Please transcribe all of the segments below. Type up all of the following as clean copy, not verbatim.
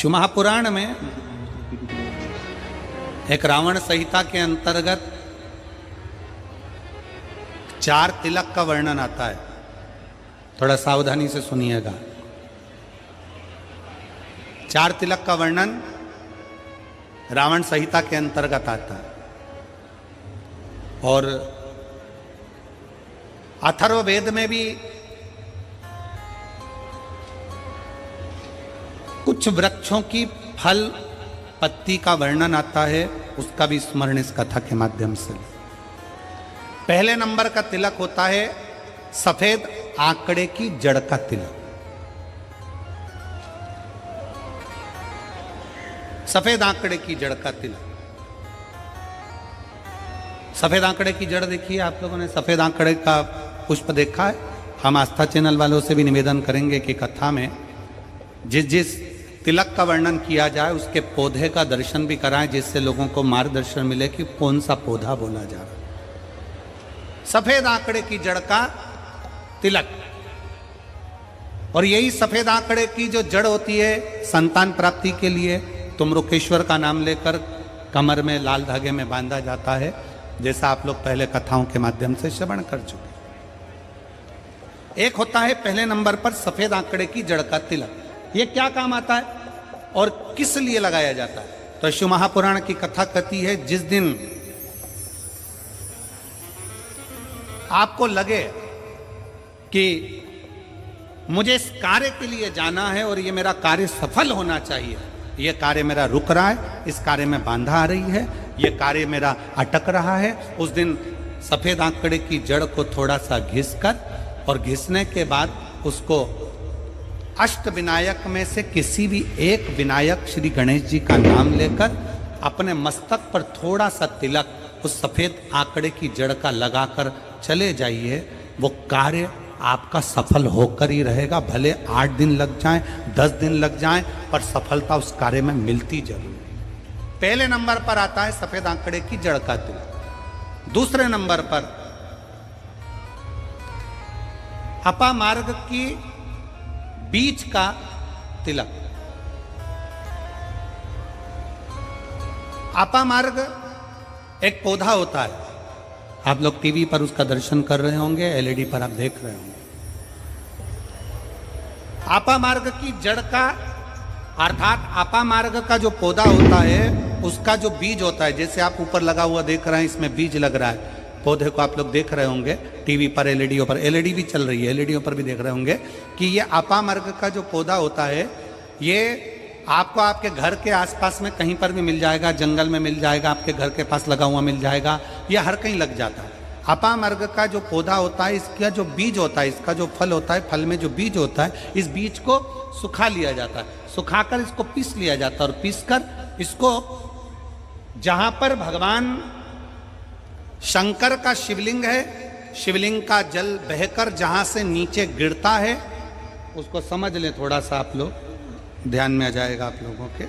शिव महापुराण में एक रावण संहिता के अंतर्गत 4 तिलक का वर्णन आता है। थोड़ा सावधानी से सुनिएगा। 4 तिलक का वर्णन रावण संहिता के अंतर्गत आता है और अथर्ववेद में भी कुछ वृक्षों की फल पत्ती का वर्णन आता है, उसका भी स्मरण इस कथा के माध्यम से। पहले नंबर का तिलक होता है सफेद आंकड़े की जड़ का तिलक। सफेद आंकड़े की जड़ का तिलक। सफेद आंकड़े की जड़ देखिए, आप लोगों ने सफेद आंकड़े का पुष्प देखा है? हम आस्था चैनल वालों से भी निवेदन करेंगे कि कथा में जिस तिलक का वर्णन किया जाए उसके पौधे का दर्शन भी कराएं, जिससे लोगों को मार्गदर्शन मिले कि कौन सा पौधा बोला जा रहा है। सफेद आंकड़े की जड़ का तिलक। और यही सफेद आंकड़े की जो जड़ होती है संतान प्राप्ति के लिए, तुम रुकेश्वर का नाम लेकर कमर में लाल धागे में बांधा जाता है, जैसा आप लोग पहले कथाओं के माध्यम से श्रवण कर चुके। एक होता है पहले नंबर पर सफेद आंकड़े की जड़ का तिलक। ये क्या काम आता है और किस लिए लगाया जाता है? तो शिव महापुराण की कथा कहती है, जिस दिन आपको लगे कि मुझे इस कार्य के लिए जाना है और ये मेरा कार्य सफल होना चाहिए, ये कार्य मेरा रुक रहा है, इस कार्य में बाधा आ रही है, ये कार्य मेरा अटक रहा है, उस दिन सफेद आंकड़े की जड़ को थोड़ा सा घिसकर और घिसने के बाद उसको अष्ट विनायक में से किसी भी एक विनायक श्री गणेश जी का नाम लेकर अपने मस्तक पर थोड़ा सा तिलक उस सफेद आंकड़े की जड़ का लगाकर चले जाइए। वो कार्य आपका सफल होकर ही रहेगा। भले 8 दिन लग जाएं, 10 दिन लग जाएं, पर सफलता उस कार्य में मिलती जरूर। पहले नंबर पर आता है सफेद आंकड़े की जड़ का तिलक। दूसरे नंबर पर अपामार्ग की बीज का तिलक। अपामार्ग एक पौधा होता है, आप लोग टीवी पर उसका दर्शन कर रहे होंगे, एलईडी पर आप देख रहे होंगे। अपामार्ग की जड़ का अर्थात अपामार्ग का जो पौधा होता है उसका जो बीज होता है, जैसे आप ऊपर लगा हुआ देख रहे हैं, इसमें बीज लग रहा है। पौधे को आप लोग देख रहे होंगे टीवी पर, एलईडीओ पर, एलईडी भी चल रही है, एलईडीओ पर भी देख रहे होंगे कि ये अपामार्ग का जो पौधा होता है ये आपको आपके घर के आसपास में कहीं पर भी मिल जाएगा, जंगल में मिल जाएगा, आपके घर के पास लगा हुआ मिल जाएगा, ये हर कहीं लग जाता है। अपामार्ग का जो पौधा होता है, इसका जो बीज होता है, इसका जो फल होता है, फल में जो बीज होता है, इस बीज को सुखा लिया जाता है। सुखाकर इसको पीस लिया जाता है और पीसकर इसको जहां पर भगवान शंकर का शिवलिंग है, शिवलिंग का जल बहकर जहां से नीचे गिरता है, उसको समझ लें, थोड़ा सा आप लोग ध्यान में आ जाएगा आप लोगों के।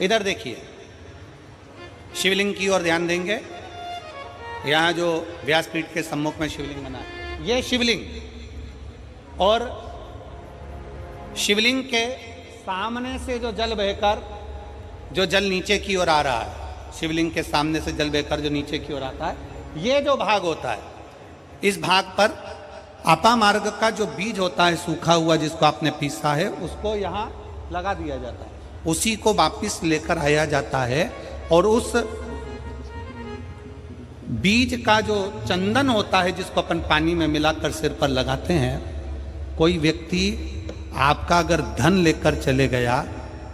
इधर देखिए, शिवलिंग की ओर ध्यान देंगे। यहां जो व्यासपीठ के सम्मुख में शिवलिंग बना है, यह शिवलिंग, और शिवलिंग के सामने से जो जल बहकर जो जल नीचे की ओर आ रहा है, शिवलिंग के सामने से जल बहकर जो नीचे की ओर आता है, ये जो भाग होता है, इस भाग पर अपामार्ग का जो बीज होता है सूखा हुआ, जिसको आपने पीसा है, उसको यहाँ लगा दिया जाता है। उसी को वापिस लेकर आया जाता है और उस बीज का जो चंदन होता है, जिसको अपन पानी में मिलाकर सिर पर लगाते हैं, कोई व्यक्ति आपका अगर धन लेकर चले गया,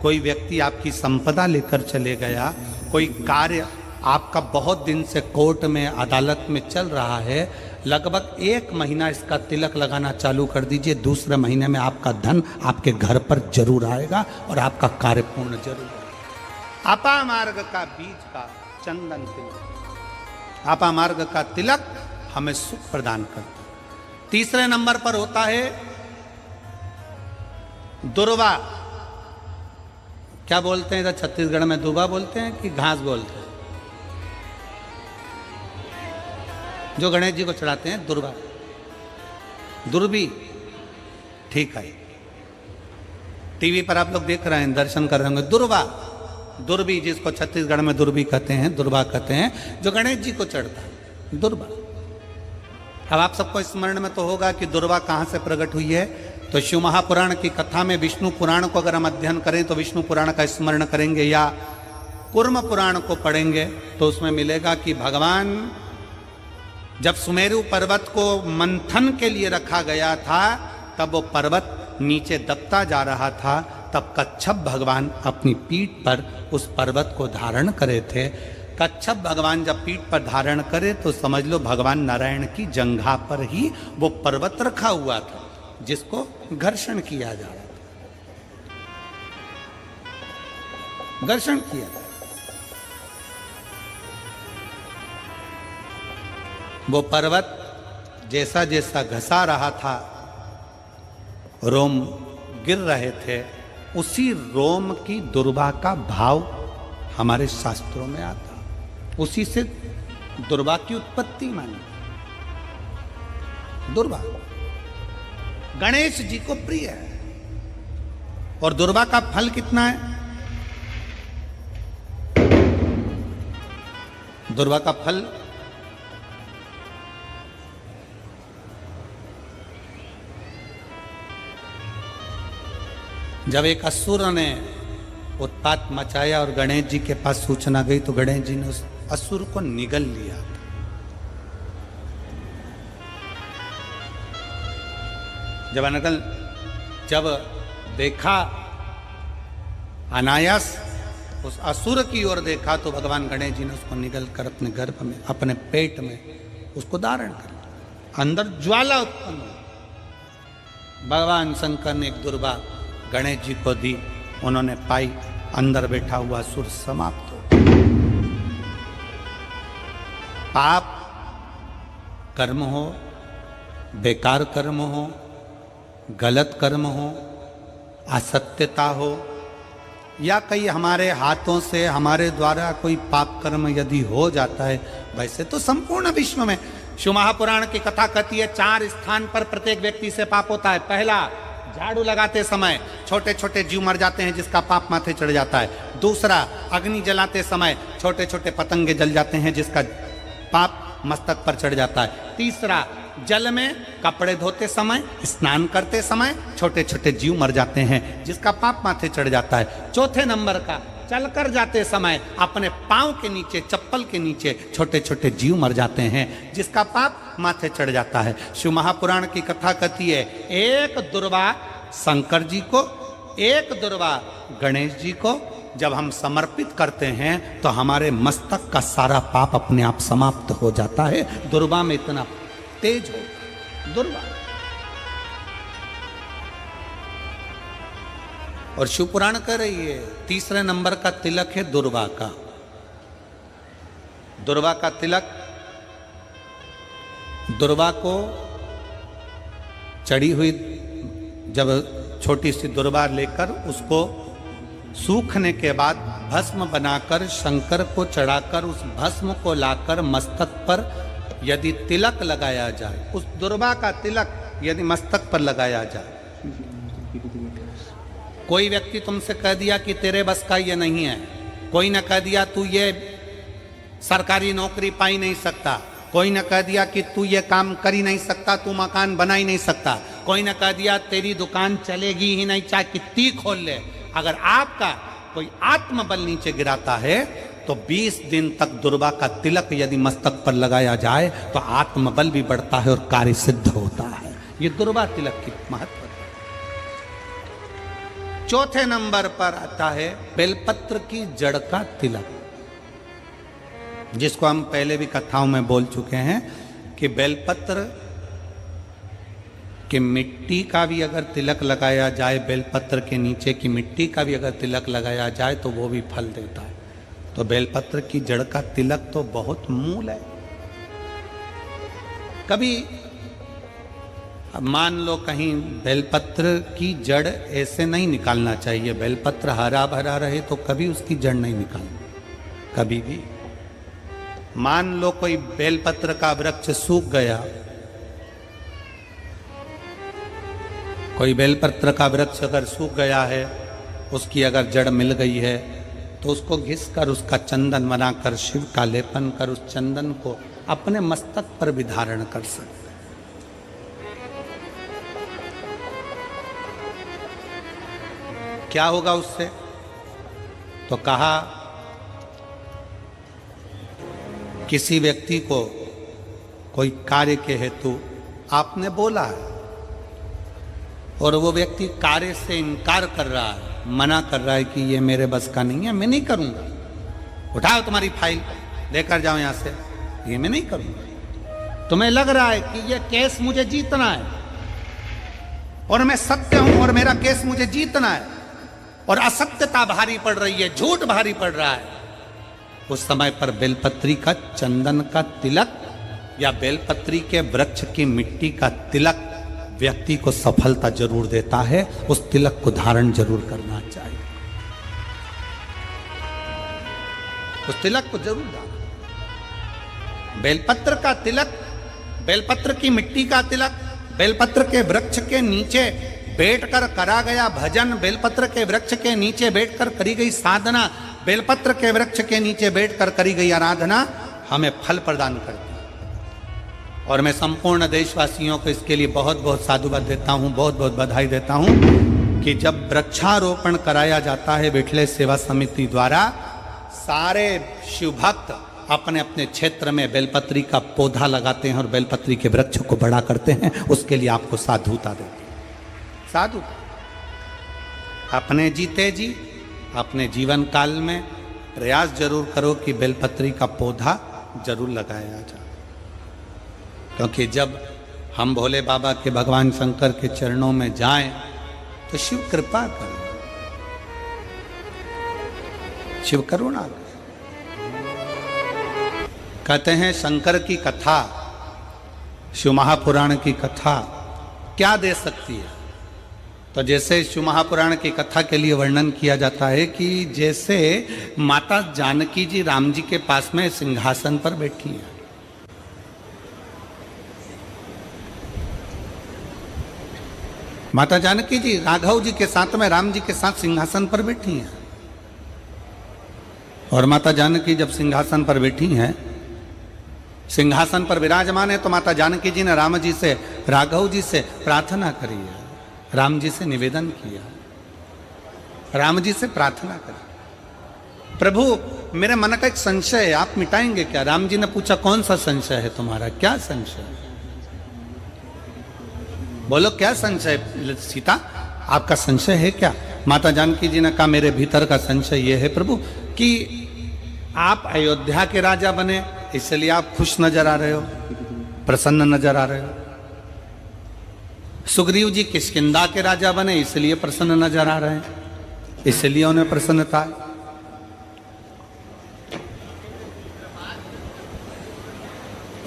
कोई व्यक्ति आपकी संपदा लेकर चले गया, कोई कार्य आपका बहुत दिन से कोर्ट में, अदालत में चल रहा है, लगभग 1 महीना इसका तिलक लगाना चालू कर दीजिए। दूसरे महीने में आपका धन आपके घर पर जरूर आएगा और आपका कार्य पूर्ण जरूर होगा। अपामार्ग का बीज का चंदन तिलक। अपामार्ग का तिलक हमें सुख प्रदान करता है। तीसरे नंबर पर होता है दुर्वा। क्या बोलते हैं इधर छत्तीसगढ़ में? दुर्वा बोलते हैं कि घास बोलते हैं? जो गणेश जी को चढ़ाते हैं दुर्वा, दुर्बी, ठीक है। टीवी पर आप लोग देख रहे हैं, दर्शन कर रहे होंगे, दुर्वा, दुर्बी, जिसको छत्तीसगढ़ में दुर्बी कहते हैं, दुर्वा कहते हैं, जो गणेश जी को चढ़ता है, दुर्वा। अब आप सबको स्मरण में तो होगा कि दुर्वा कहाँ से प्रकट हुई है। तो शिव महापुराण की कथा में विष्णु पुराण को अगर हम अध्ययन करें तो विष्णु पुराण का स्मरण करेंगे या कूर्म पुराण को पढ़ेंगे तो उसमें मिलेगा कि भगवान जब सुमेरु पर्वत को मंथन के लिए रखा गया था, तब वो पर्वत नीचे दबता जा रहा था, तब कच्छप भगवान अपनी पीठ पर उस पर्वत को धारण करे थे। कच्छप भगवान जब पीठ पर धारण करे तो समझ लो भगवान नारायण की जंघा पर ही वो पर्वत रखा हुआ था, जिसको घर्षण किया जा रहा था, घर्षण किया था। वो पर्वत जैसा जैसा घसा रहा था, रोम गिर रहे थे, उसी रोम की दुर्वा का भाव हमारे शास्त्रों में आता, उसी से दुर्वा की उत्पत्ति मानी। दुर्वा गणेश जी को प्रिय है। और दुर्वा का फल कितना है? दुर्वा का फल जब एक असुर ने उत्पात मचाया और गणेश जी के पास सूचना गई तो गणेश जी ने उस असुर को निगल लिया। जब देखा अनायास उस असुर की ओर देखा तो भगवान गणेश जी ने उसको निगल कर अपने गर्भ में, अपने पेट में उसको धारण कर लिया। अंदर ज्वाला उत्पन्न हुई। भगवान शंकर ने एक दुर्वा गणेश जी को दी, उन्होंने पाई, अंदर बैठा हुआ असुर समाप्त हो। पाप कर्म हो, बेकार कर्म हो, गलत कर्म हो, असत्यता हो, या कई हमारे हाथों से हमारे द्वारा कोई पाप कर्म यदि हो जाता है, वैसे तो संपूर्ण विश्व में शिव महापुराण की कथा कहती है 4 स्थान पर प्रत्येक व्यक्ति से पाप होता है। पहला, झाड़ू लगाते समय छोटे छोटे जीव मर जाते हैं जिसका पाप माथे चढ़ जाता है। दूसरा, अग्नि जलाते समय छोटे छोटे पतंगे जल जाते हैं जिसका पाप मस्तक पर चढ़ जाता है। तीसरा, जल में कपड़े धोते समय, स्नान करते समय छोटे छोटे जीव मर जाते हैं जिसका पाप माथे चढ़ जाता है। चौथे नंबर का, चलकर जाते समय अपने पांव के नीचे, चप्पल के नीचे छोटे छोटे जीव मर जाते हैं जिसका पाप माथे चढ़ जाता है। शिव महापुराण की कथा कहती है एक दुर्वा शंकर जी को, एक दुर्वा गणेश जी को जब हम समर्पित करते हैं तो हमारे मस्तक का सारा पाप अपने आप समाप्त हो जाता है। दुर्वा में इतना तेज हो, दुर्वा। और शिव पुराण कह रही है तीसरे नंबर का तिलक है दुर्वा का। दुर्वा का तिलक, दुर्वा को चढ़ी हुई जब छोटी सी दुर्वा लेकर उसको सूखने के बाद भस्म बनाकर शंकर को चढ़ाकर उस भस्म को लाकर मस्तक पर यदि तिलक लगाया जाए, उस दुर्वा का तिलक यदि मस्तक पर लगाया जाए, कोई व्यक्ति तुमसे कह दिया कि तेरे बस का ये नहीं है, कोई न कह दिया तू ये सरकारी नौकरी पा ही नहीं सकता, कोई न कह दिया कि तू ये काम कर ही नहीं सकता, तू मकान बना ही नहीं सकता, कोई न कह दिया तेरी दुकान चलेगी ही नहीं चाहे कितनी खोल ले, अगर आपका कोई आत्मबल नीचे गिराता है तो 20 दिन तक दुर्वा का तिलक यदि मस्तक पर लगाया जाए तो आत्मबल भी बढ़ता है और कार्य सिद्ध होता है। ये दुर्वा तिलक की महत्व है। चौथे नंबर पर आता है बेलपत्र की जड़ का तिलक, जिसको हम पहले भी कथाओं में बोल चुके हैं कि बेलपत्र कि मिट्टी का भी अगर तिलक लगाया जाए, बेलपत्र के नीचे की मिट्टी का भी अगर तिलक लगाया जाए तो वो भी फल देता है। तो बेलपत्र की जड़ का तिलक तो बहुत मूल है। कभी मान लो कहीं बेलपत्र की जड़ ऐसे नहीं निकालना चाहिए, बेलपत्र हरा भरा रहे तो कभी उसकी जड़ नहीं निकालना, कभी भी मान लो कोई बेलपत्र का वृक्ष सूख गया, कोई बेलपत्र का वृक्ष अगर सूख गया है, उसकी अगर जड़ मिल गई है, तो उसको घिस कर उसका चंदन बनाकर शिव का लेपन कर उस चंदन को अपने मस्तक पर भी धारण कर सकते। क्या होगा उससे? तो कहा किसी व्यक्ति को कोई कार्य के हेतु आपने बोला है और वो व्यक्ति कार्य से इनकार कर रहा है, मना कर रहा है कि ये मेरे बस का नहीं है, मैं नहीं करूंगा, उठाओ तुम्हारी फाइल लेकर जाओ यहां से, ये मैं नहीं करूंगा। तुम्हें लग रहा है कि ये केस मुझे जीतना है और मैं सत्य हूं और मेरा केस मुझे जीतना है और असत्यता भारी पड़ रही है, झूठ भारी पड़ रहा है, उस समय पर बेलपत्री का चंदन का तिलक या बेलपत्री के वृक्ष की मिट्टी का तिलक व्यक्ति को सफलता जरूर देता है। उस तिलक को धारण जरूर करना चाहिए, उस तिलक को जरूर धारण। बेलपत्र का तिलक, बेलपत्र की मिट्टी का तिलक, बेलपत्र के वृक्ष के नीचे बैठकर करा गया भजन, बेलपत्र के वृक्ष के नीचे बैठकर करी गई साधना, बेलपत्र के वृक्ष के नीचे बैठकर करी गई आराधना हमें फल प्रदान करती है। और मैं संपूर्ण देशवासियों को इसके लिए बहुत बहुत साधुवाद देता हूँ, बहुत बहुत बधाई देता हूँ कि जब वृक्षारोपण कराया जाता है बिठले सेवा समिति द्वारा, सारे शिव भक्त अपने अपने क्षेत्र में बेलपत्री का पौधा लगाते हैं और बेलपत्री के वृक्ष को बड़ा करते हैं। उसके लिए आपको साधुता देते हैं। साधु अपने जीते जी अपने जीवन काल में प्रयास जरूर करो कि बेलपत्री का पौधा जरूर लगाया जाए, क्योंकि जब हम भोले बाबा के भगवान शंकर के चरणों में जाएं तो शिव कृपा करें, शिव करुणा करें। कहते हैं शंकर की कथा, शिव महापुराण की कथा क्या दे सकती है? तो जैसे शिव महापुराण की कथा के लिए वर्णन किया जाता है कि जैसे माता जानकी जी राम जी के पास में सिंहासन पर बैठी हैं, माता जानकी जी राघव जी के साथ में राम जी के साथ सिंहासन पर बैठी हैं, और माता जानकी जब सिंहासन पर बैठी हैं, सिंहासन पर विराजमान है, तो माता जानकी जी ने राम जी से, राघव जी से प्रार्थना करी है, राम जी से निवेदन किया, राम जी से प्रार्थना करी, प्रभु मेरे मन का एक संशय है, आप मिटाएंगे क्या? राम जी ने पूछा कौन सा संशय है तुम्हारा, क्या संशय? बोलो क्या संशय सीता, आपका संशय है क्या? माता जानकी जी ने कहा मेरे भीतर का संशय यह है प्रभु कि आप अयोध्या के राजा बने इसलिए आप खुश नजर आ रहे हो, प्रसन्न नजर आ रहे हो। सुग्रीव जी किष्किंधा के राजा बने इसलिए प्रसन्न नजर आ रहे हैं, इसलिए उन्हें प्रसन्नता है।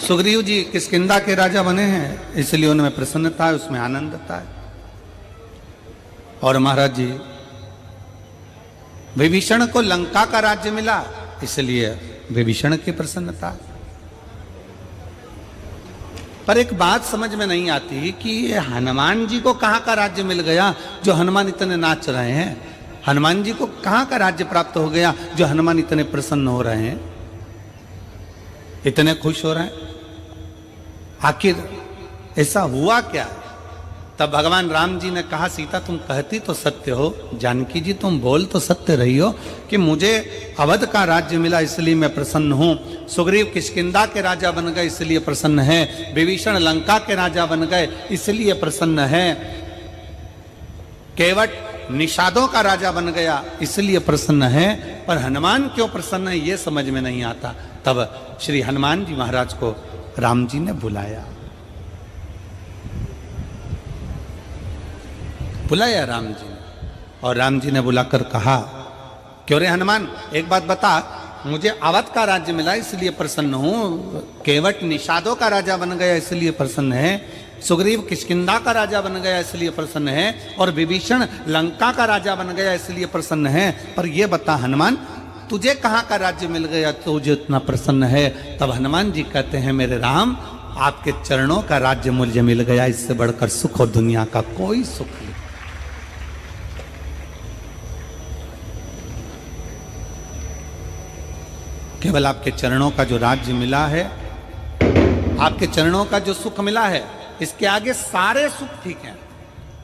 सुग्रीव जी किष्किंधा के राजा बने हैं इसलिए उनमें प्रसन्नता है, उसमें आनंदता है। और महाराज जी विभीषण को लंका का राज्य मिला इसलिए विभीषण की प्रसन्नता है। पर एक बात समझ में नहीं आती कि ये हनुमान जी को कहां का राज्य मिल गया जो हनुमान इतने नाच रहे हैं? हनुमान जी को कहां का राज्य प्राप्त हो गया जो हनुमान इतने प्रसन्न हो रहे हैं, इतने खुश हो रहे हैं? आखिर ऐसा हुआ क्या? तब भगवान राम जी ने कहा सीता तुम कहती तो सत्य हो, जानकी जी तुम बोल तो सत्य रही हो कि मुझे अवध का राज्य मिला इसलिए मैं प्रसन्न हूं, सुग्रीव किष्किंधा के राजा बन गए इसलिए प्रसन्न है, विभीषण लंका के राजा बन गए इसलिए प्रसन्न है, केवट निषादों का राजा बन गया इसलिए प्रसन्न है, पर हनुमान क्यों प्रसन्न है ये समझ में नहीं आता। तब श्री हनुमान जी महाराज को राम जी ने बुलाया राम जी ने, और राम जी ने बुलाकर कहा क्यों रे हनुमान एक बात बता, मुझे अवध का राज्य मिला इसलिए प्रसन्न हूं, केवट निषादों का राजा बन गया इसलिए प्रसन्न है, सुग्रीव किष्किंधा का राजा बन गया इसलिए प्रसन्न है, और विभीषण लंका का राजा बन गया इसलिए प्रसन्न है, पर यह बता हनुमान तुझे कहाँ का राज्य मिल गया, तुझे इतना प्रसन्न है। तब हनुमान जी कहते हैं मेरे राम, आपके चरणों का राज्य मुझे मिल गया, इससे बढ़कर सुख और दुनिया का कोई सुख नहीं। केवल आपके चरणों का जो राज्य मिला है, आपके चरणों का जो सुख मिला है, इसके आगे सारे सुख ठीक हैं।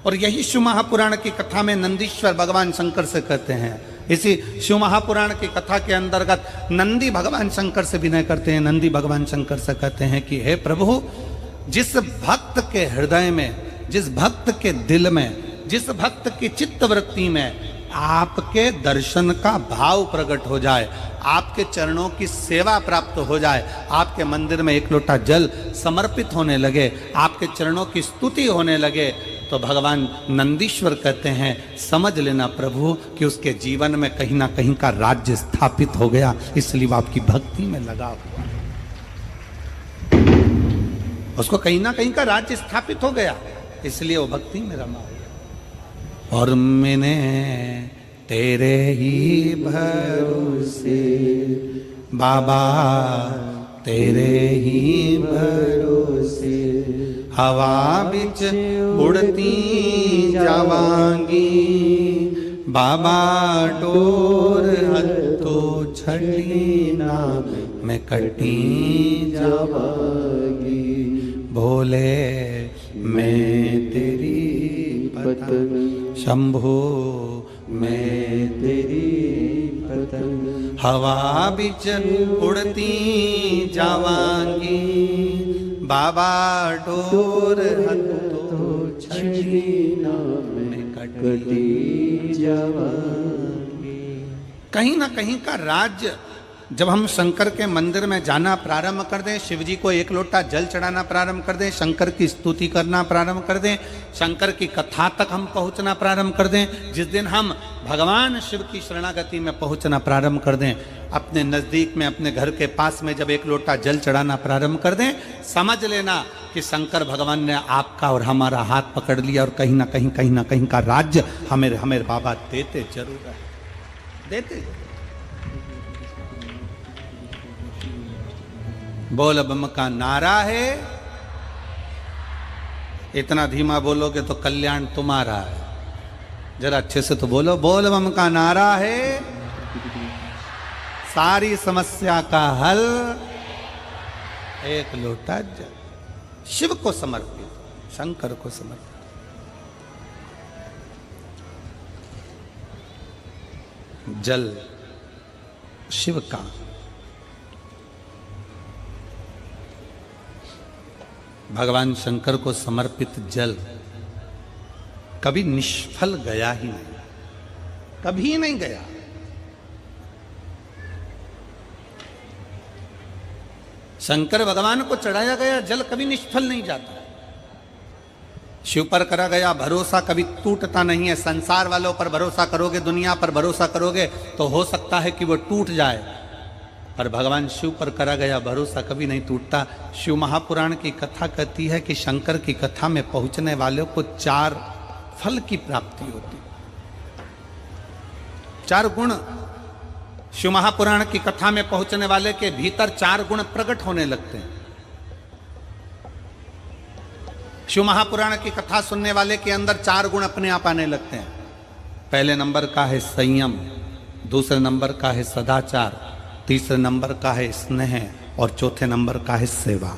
और यही शिव महापुराण की कथा में नंदीश्वर भगवान शंकर से कहते हैं। इसी शिव महापुराण की कथा के अंतर्गत नंदी भगवान शंकर से विनय करते हैं। नंदी भगवान शंकर से कहते हैं कि हे प्रभु, जिस भक्त के हृदय में, जिस भक्त के दिल में, जिस भक्त की चित्तवृत्ति में आपके दर्शन का भाव प्रकट हो जाए, आपके चरणों की सेवा प्राप्त हो जाए, आपके मंदिर में एक लोटा जल समर्पित होने लगे, आपके चरणों की स्तुति होने लगे, तो भगवान नंदीश्वर कहते हैं समझ लेना प्रभु कि उसके जीवन में कहीं ना कहीं का राज्य स्थापित हो गया, इसलिए वो आपकी भक्ति में लगा हुआ है। उसको कहीं ना कहीं का राज्य स्थापित हो गया, इसलिए वो भक्ति में रमा हो गया। और मैंने तेरे ही भरोसे बाबा, तेरे ही भरोसे हवा बिच उड़ती जावांगी, बाबा डोर हथो छड़ी ना मैं कटी जावांगी। भोले मैं तेरी पतंग, शंभो मैं तेरी पतंग, हवा बिच उड़ती जावांगी, बाबा डोर हथो छड़ी ना मैं कटी जावांगी। कहीं ना कहीं का राज्य जब हम शंकर के मंदिर में जाना प्रारंभ कर दें, शिव जी को एक लोटा जल चढ़ाना प्रारंभ कर दें, शंकर की स्तुति करना प्रारंभ कर दें, शंकर की कथा तक हम पहुंचना प्रारंभ कर दें, जिस दिन हम भगवान शिव की शरणागति में पहुंचना प्रारंभ कर दें, अपने नज़दीक में, अपने घर के पास में जब एक लोटा जल चढ़ाना प्रारंभ कर दें, समझ लेना कि शंकर भगवान ने आपका और हमारा हाथ पकड़ लिया और कहीं ना कहीं का राज्य हमें बाबा देते जरूर है, देते। बोल बम का नारा है, इतना धीमा बोलोगे तो कल्याण तुम्हारा है, जरा अच्छे से तो बोलो। बोल बम का नारा है, सारी समस्या का हल एक लोटा जल, शिव को समर्पित, शंकर को समर्पित। जल शिव का, भगवान शंकर को समर्पित जल कभी निष्फल गया ही नहीं, कभी नहीं गया। शंकर भगवान को चढ़ाया गया जल कभी निष्फल नहीं जाता। शिव पर करा गया भरोसा कभी टूटता नहीं है। संसार वालों पर भरोसा करोगे, दुनिया पर भरोसा करोगे तो हो सकता है कि वो टूट जाए, पर भगवान शिव पर करा गया भरोसा कभी नहीं टूटता। शिव महापुराण की कथा कहती है कि शंकर की कथा में पहुंचने वालों को 4 फल की प्राप्ति होती, 4 गुण। शिव महापुराण की कथा में पहुंचने वाले के भीतर 4 गुण प्रकट होने लगते हैं। शिव महापुराण की कथा सुनने वाले के अंदर 4 गुण अपने आप आने लगते हैं। पहले नंबर का है संयम, दूसरे नंबर का है सदाचार, तीसरे नंबर का है स्नेह और चौथे नंबर का है सेवा।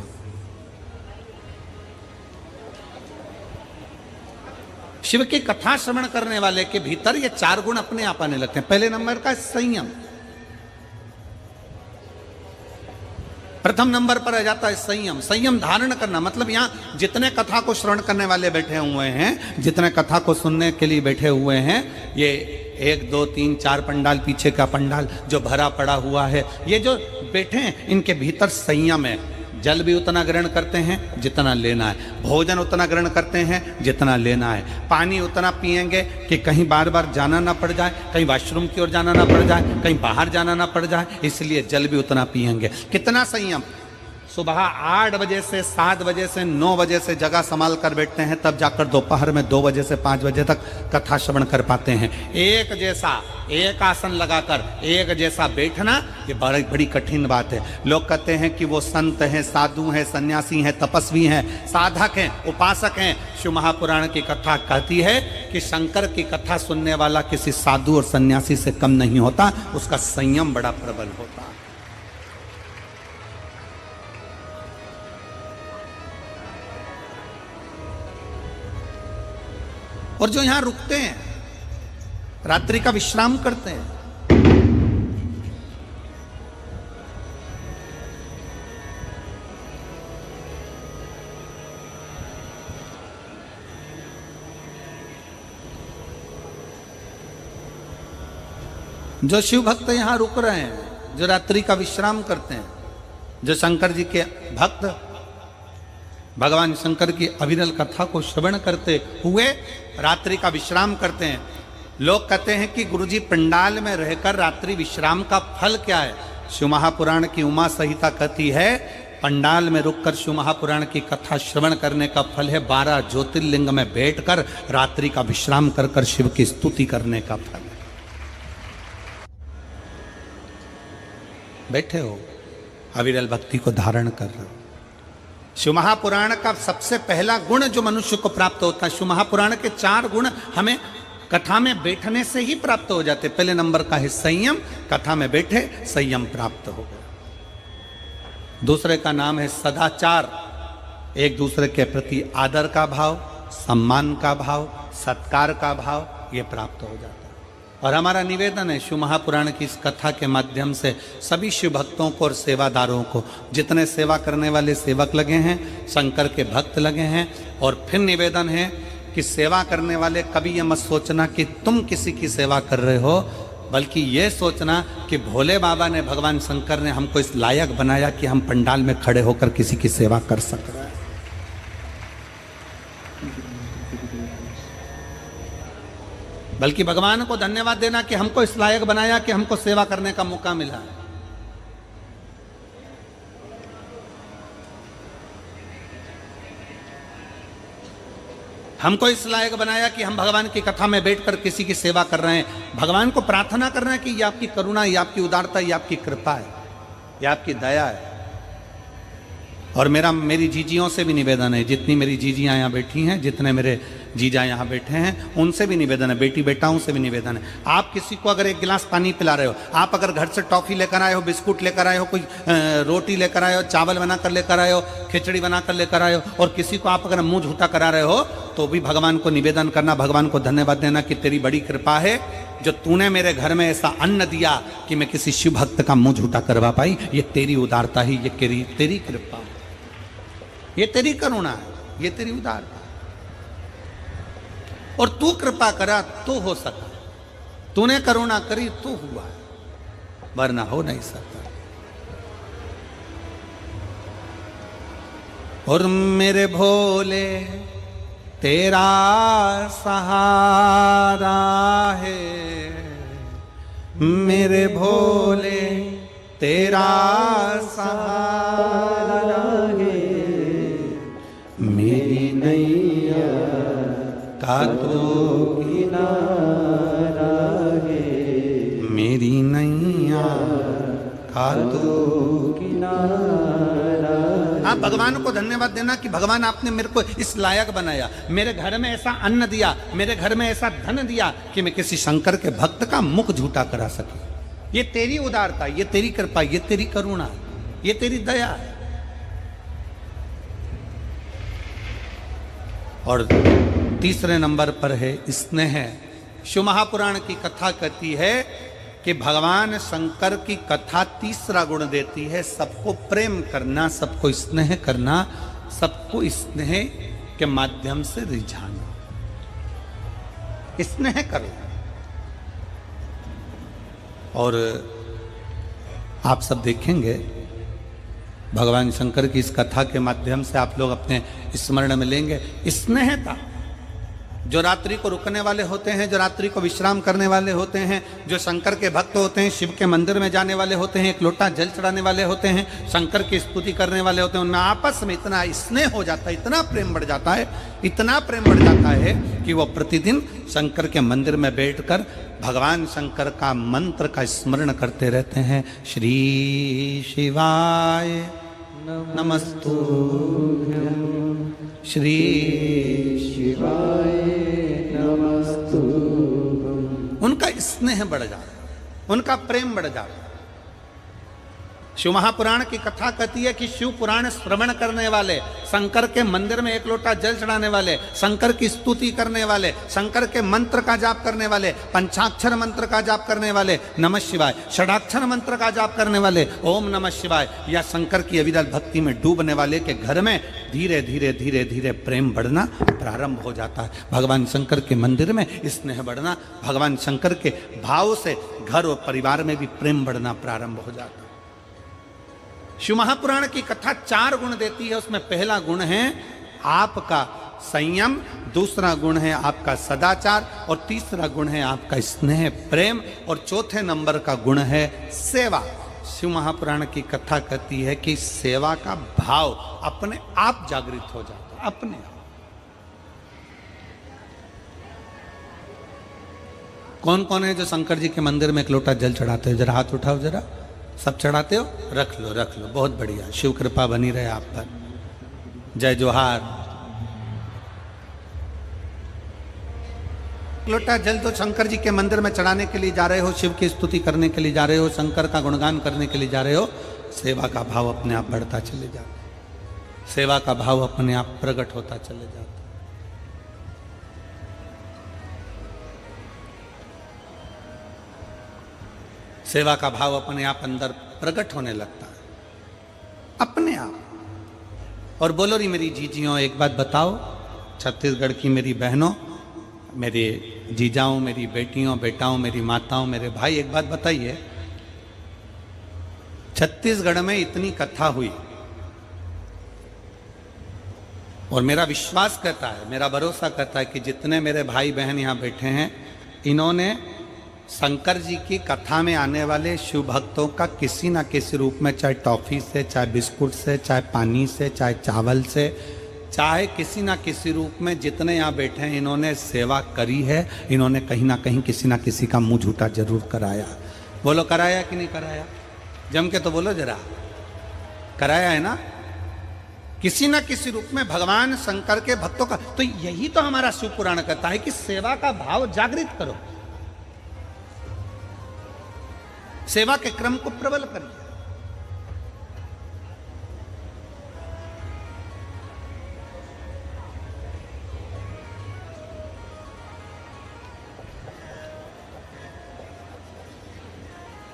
शिव की कथा श्रवण करने वाले के भीतर ये 4 गुण अपने आप आने लगते हैं। पहले नंबर का संयम, प्रथम नंबर पर आ जाता है संयम। संयम धारण करना मतलब यहां जितने कथा को श्रवण करने वाले बैठे हुए हैं, जितने कथा को सुनने के लिए बैठे हुए हैं, ये 1 2 3 4 पंडाल, पीछे का पंडाल जो भरा पड़ा हुआ है, ये जो बैठे हैं इनके भीतर संयम है। जल भी उतना ग्रहण करते हैं जितना लेना है, भोजन उतना ग्रहण करते हैं जितना लेना है, पानी उतना पिएंगे कि कहीं बार बार जाना ना पड़ जाए, कहीं वॉशरूम की ओर जाना ना पड़ जाए, कहीं बाहर जाना ना पड़ जाए, इसलिए जल भी उतना पिएंगे। कितना संयम? सुबह 8 बजे से 7 बजे से 9 बजे से जगह संभाल कर बैठते हैं, तब जाकर दोपहर में 2 बजे से 5 बजे तक कथा श्रवण कर पाते हैं। एक जैसा एक आसन लगाकर एक जैसा बैठना ये बड़ी बड़ी कठिन बात है। लोग कहते हैं कि वो संत हैं, साधु हैं, सन्यासी हैं, तपस्वी हैं, साधक हैं, उपासक हैं। शिव महापुराण की कथा कहती है कि शंकर की कथा सुनने वाला किसी साधु और सन्यासी से कम नहीं होता, उसका संयम बड़ा प्रबल होता है। और जो यहां रुकते हैं, रात्रि का विश्राम करते हैं, जो शिव भक्त यहां रुक रहे हैं, जो रात्रि का विश्राम करते हैं, जो शंकर जी के भक्त भगवान शंकर की अविरल कथा को श्रवण करते हुए रात्रि का विश्राम करते हैं। लोग कहते हैं कि गुरुजी पंडाल में रहकर रात्रि विश्राम का फल क्या है? शिव महापुराण की उमा संहिता कहती है पंडाल में रुककर शिव महापुराण की कथा श्रवण करने का फल है 12 ज्योतिर्लिंग में बैठकर रात्रि का विश्राम कर कर शिव की स्तुति करने का फल है। बैठे हो, अविरल भक्ति को धारण कर रहे हो। शिव महापुराण का सबसे पहला गुण जो मनुष्य को प्राप्त होता है, शिव महापुराण के 4 गुण हमें कथा में बैठने से ही प्राप्त हो जाते। पहले नंबर का है संयम, कथा में बैठे संयम प्राप्त हो गया। दूसरे का नाम है सदाचार, एक दूसरे के प्रति आदर का भाव, सम्मान का भाव, सत्कार का भाव, ये प्राप्त हो जाता है। और हमारा निवेदन है शिव महापुराण की इस कथा के माध्यम से सभी शिव भक्तों को और सेवादारों को, जितने सेवा करने वाले सेवक लगे हैं, शंकर के भक्त लगे हैं, और फिर निवेदन है कि सेवा करने वाले कभी ये मत सोचना कि तुम किसी की सेवा कर रहे हो, बल्कि ये सोचना कि भोले बाबा ने, भगवान शंकर ने हमको इस लायक बनाया कि हम पंडाल में खड़े होकर किसी की सेवा कर सक रहे हैं। बल्कि भगवान को धन्यवाद देना कि हमको इस लायक बनाया कि हमको सेवा करने का मौका मिला। हमको इस लायक बनाया कि हम भगवान की कथा में बैठकर किसी की सेवा कर रहे हैं। भगवान को प्रार्थना कर रहे हैं कि ये आपकी करुणा, ये आपकी उदारता, ये आपकी कृपा है, ये आपकी दया है। और मेरी जीजियों से भी निवेदन है, जितनी मेरी जीजियाँ यहाँ बैठी हैं, जितने मेरे जीजा यहाँ बैठे हैं, उनसे भी निवेदन है, बेटी बेटाओं से भी निवेदन है। आप किसी को अगर एक गिलास पानी पिला रहे हो, आप अगर घर से टॉफी लेकर आए हो, बिस्कुट लेकर आए हो, कोई रोटी लेकर आए हो, चावल बनाकर लेकर आए हो, खिचड़ी बनाकर लेकर आए हो, और किसी को आप अगर मुंह झूठा करा रहे हो, तो भी भगवान को निवेदन करना, भगवान को धन्यवाद देना कि तेरी बड़ी कृपा है जो तूने मेरे घर में ऐसा अन्न दिया कि मैं किसी शिव भक्त का मुंह झूठा करवा पाई। ये तेरी उदारता ही, ये तेरी कृपा, ये तेरी करुणा है, ये तेरी उदारता। और तू कृपा करा तो हो सका, तूने करुणा करी तो हुआ, वरना हो नहीं सकता। और मेरे भोले तेरा सहारा है, मेरे भोले तेरा सहारा है, मेरी नैया का तो किनारा है, मेरी नैया का तो किनारा। आप भगवान को धन्यवाद देना कि भगवान आपने मेरे को इस लायक बनाया, मेरे घर में ऐसा अन्न दिया, मेरे घर में ऐसा धन दिया कि मैं किसी शंकर के भक्त का मुख झूठा करा सके। ये तेरी उदारता, ये तेरी कृपा, ये तेरी करुणा, ये तेरी दया है। और तीसरे नंबर पर है स्नेह। शिव महापुराण की कथा कहती है कि भगवान शंकर की कथा तीसरा गुण देती है सबको प्रेम करना, सबको स्नेह करना, सबको स्नेह के माध्यम से रिझाना। स्नेह करो। और आप सब देखेंगे भगवान शंकर की इस कथा के माध्यम से आप लोग अपने स्मरण में लेंगे स्नेहता। जो रात्रि को रुकने वाले होते हैं, जो रात्रि को विश्राम करने वाले होते हैं, जो शंकर के भक्त होते हैं, शिव के मंदिर में जाने वाले होते हैं, एक लोटा जल चढ़ाने वाले होते हैं, शंकर की स्तुति करने वाले होते हैं, उनमें आपस में इतना स्नेह हो जाता है, इतना प्रेम बढ़ जाता है, इतना प्रेम बढ़ जाता है कि वो प्रतिदिन शंकर के मंदिर में बैठकर भगवान शंकर का मंत्र का स्मरण करते रहते हैं। श्री शिवाय नमस्तुभ्यं, श्री शिवाय नमस्तुभ्यं। उनका स्नेह बढ़ जाता, उनका प्रेम बढ़ जाता। शिव महापुराण की कथा कहती है कि शिव पुराण श्रवण करने वाले, शंकर के मंदिर में एक लोटा जल चढ़ाने वाले, शंकर की स्तुति करने वाले, शंकर के मंत्र का जाप करने वाले, पंचाक्षर मंत्र का जाप करने वाले, नमः शिवाय, षडाक्षर मंत्र का जाप करने वाले, ओम नमः शिवाय, या शंकर की अविरल भक्ति में डूबने वाले के घर में धीरे धीरे धीरे धीरे प्रेम बढ़ना प्रारंभ हो जाता है। भगवान शंकर के मंदिर में स्नेह बढ़ना, भगवान शंकर के भाव से घर और परिवार में भी प्रेम बढ़ना प्रारंभ हो जाता है। शिव महापुराण की कथा 4 गुण देती है। उसमें पहला गुण है आपका संयम, दूसरा गुण है आपका सदाचार, और तीसरा गुण है आपका स्नेह प्रेम, और चौथे नंबर का गुण है सेवा। शिव महापुराण की कथा कहती है कि सेवा का भाव अपने आप जागृत हो जाता है, अपने आप। कौन कौन है जो शंकर जी के मंदिर में एक लोटा जल चढ़ाते हो? जरा हाथ उठाओ, जरा। सब चढ़ाते हो? रख लो, रख लो, बहुत बढ़िया। शिव कृपा बनी रहे आप पर। जय जोहार। लोटा जल तो शंकर जी के मंदिर में चढ़ाने के लिए जा रहे हो, शिव की स्तुति करने के लिए जा रहे हो, शंकर का गुणगान करने के लिए जा रहे हो। सेवा का भाव अपने आप बढ़ता चले जाता, सेवा का भाव अपने आप प्रकट होता चले जाता। सेवा का भाव अपने आप अंदर प्रकट होने लगता है, अपने आप। और बोलो री मेरी जीजियों, एक बात बताओ, छत्तीसगढ़ की मेरी बहनों, मेरे जीजाओं, मेरी बेटियों, बेटाओं, मेरी माताओं, मेरे भाई, एक बात बताइए, छत्तीसगढ़ में इतनी कथा हुई और मेरा विश्वास कहता है, मेरा भरोसा कहता है कि जितने मेरे भाई बहन यहाँ बैठे हैं, इन्होंने शंकर जी की कथा में आने वाले शिव भक्तों का किसी ना किसी रूप में, चाहे टॉफी से, चाहे बिस्कुट से, चाहे पानी से, चाहे चावल से, चाहे किसी ना किसी रूप में, जितने यहाँ बैठे हैं इन्होंने सेवा करी है। इन्होंने कहीं ना कहीं किसी ना किसी का मुंह झूठा जरूर कराया। बोलो कराया कि नहीं कराया? जम के तो बोलो जरा, कराया है ना? किसी ना किसी रूप में भगवान शंकर के भक्तों का। तो यही तो हमारा शिव पुराण कहता है कि सेवा का भाव जागृत करो, सेवा के क्रम को प्रबल करिए।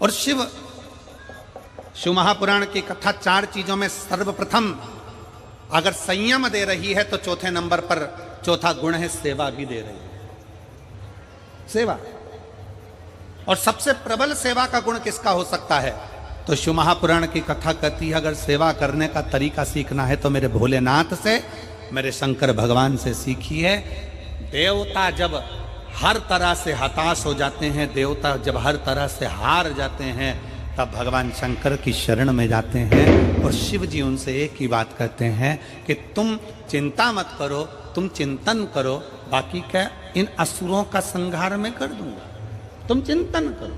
और शिव महापुराण की कथा 4 चीजों में सर्वप्रथम अगर संयम दे रही है तो चौथे नंबर पर चौथा गुण है सेवा भी दे रही है, सेवा। और सबसे प्रबल सेवा का गुण किसका हो सकता है? तो शिव महापुराण की कथा कहती है अगर सेवा करने का तरीका सीखना है तो मेरे भोलेनाथ से, मेरे शंकर भगवान से सीखिए। देवता जब हर तरह से हताश हो जाते हैं, देवता जब हर तरह से हार जाते हैं, तब भगवान शंकर की शरण में जाते हैं। और शिव जी उनसे एक ही बात कहते हैं कि तुम चिंता मत करो, तुम चिंतन करो, बाकी क्या इन असुरों का संहार मैं कर दूंगा, तुम चिंतन करो।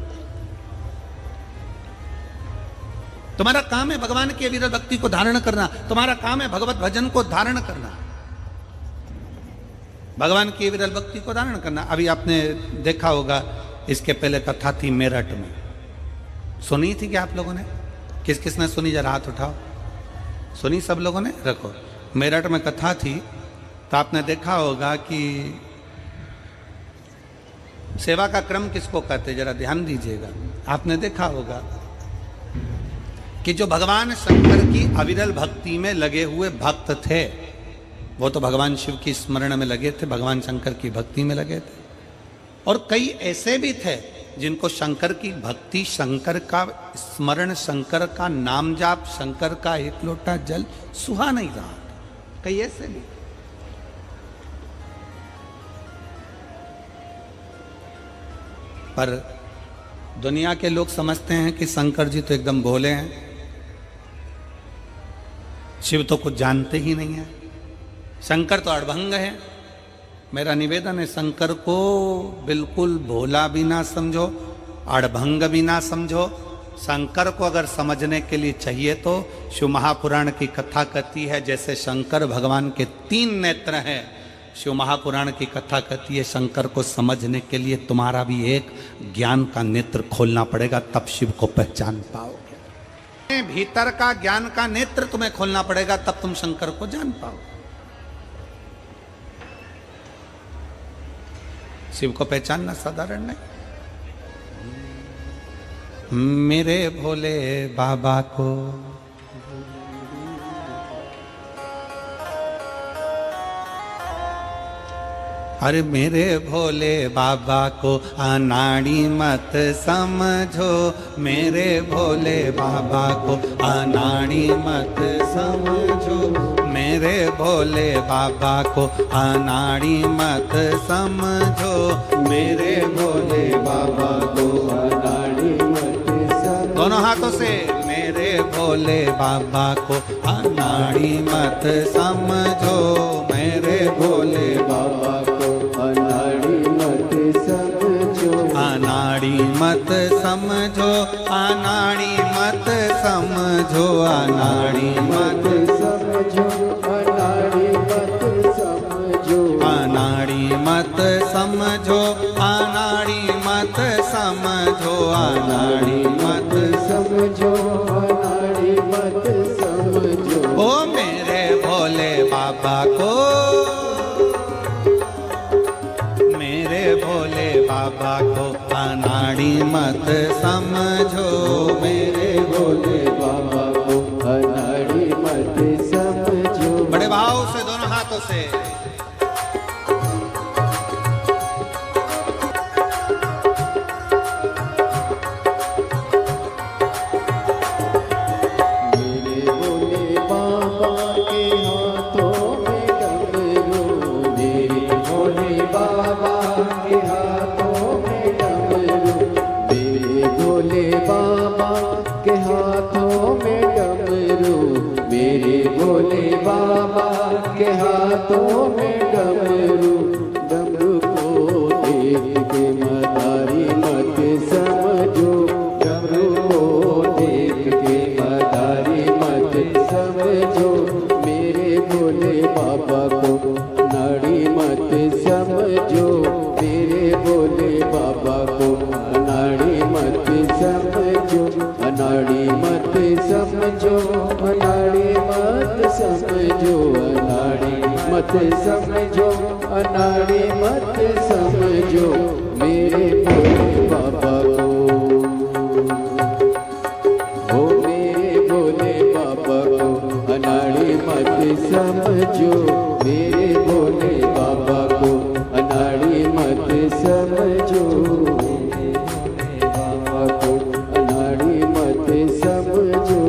तुम्हारा काम है भगवान की अविरत भक्ति को धारण करना, तुम्हारा काम है भगवत भजन को धारण करना, भगवान की अविरत भक्ति को धारण करना। अभी आपने देखा होगा, इसके पहले कथा थी मेरठ में, सुनी थी क्या आप लोगों ने? किस किस ने सुनी? जरा हाथ उठाओ। सुनी सब लोगों ने? रखो। मेरठ में कथा थी तो आपने देखा होगा कि सेवा का क्रम किसको कहते, जरा ध्यान दीजिएगा। आपने देखा होगा कि जो भगवान शंकर की अविरल भक्ति में लगे हुए भक्त थे, वो तो भगवान शिव की स्मरण में लगे थे, भगवान शंकर की भक्ति में लगे थे। और कई ऐसे भी थे जिनको शंकर की भक्ति, शंकर का स्मरण, शंकर का नाम जाप, शंकर का एक लोटा जल सुहा नहीं रहा। कई ऐसे भी। पर दुनिया के लोग समझते हैं कि शंकर जी तो एकदम भोले हैं, शिव तो कुछ जानते ही नहीं है, शंकर तो अड़भंग है। मेरा निवेदन है, शंकर को बिल्कुल भोला भी ना समझो, अड़भंग भी ना समझो। शंकर को अगर समझने के लिए चाहिए तो शिव महापुराण की कथा कहती है, जैसे शंकर भगवान के 3 नेत्र हैं, शिव महापुराण की कथा कहती है शंकर को समझने के लिए तुम्हारा भी एक ज्ञान का नेत्र खोलना पड़ेगा, तब शिव को पहचान पाओगे। भीतर का ज्ञान का नेत्र तुम्हें खोलना पड़ेगा, तब तुम शंकर को जान पाओगे। शिव को पहचानना साधारण नहीं। मेरे भोले बाबा को अरे मेरे भोले बाबा को अनाड़ी मत समझो, मेरे भोले बाबा को अनाड़ी मत समझो, मेरे भोले बाबा को अनाड़ी मत समझो, मेरे भोले बाबा को अनाड़ी मत समझो। दोनों हाथों से मेरे भोले बाबा को अनाड़ी मत समझो, मेरे भोले बाबा अनाड़ी मत समझो, अनाड़ी मत समझो, अनाड़ी मत समझो, अनाड़ी मत समझो, अनाड़ी मत समझो, अनाड़ी मत समझो, अनाड़ी मत समझो, अनाड़ी मत समझो, अनाड़ी मत समझो। ओ मेरे भोले बाबा को, भोले बाबा को अनाड़ी मत समझो, मेरे भोले बाबा को अनाड़ी मत समझो। बड़े भाव से दोनों हाथों से के हाथों में डमरू, डमरू को देख के मदारी मत समझो, डमरू को देख के मदारी मत समझो, मेरे भोले बाबा को अनाड़ी मत समझो, मेरे भोले बाबा को अनाड़ी मत समझो, अनाड़ी मत समझो, अनाड़ी मत समझो, अनाड़ी मत समझो, अनाड़ी मत समझो, मेरे भोले बाबा को। ओ मेरे भोले बाबा को अनाड़ी मत समझो, मेरे भोले बाबा को अनाड़ी मत समझो, मेरे बाबा को अनाड़ी मत समझो।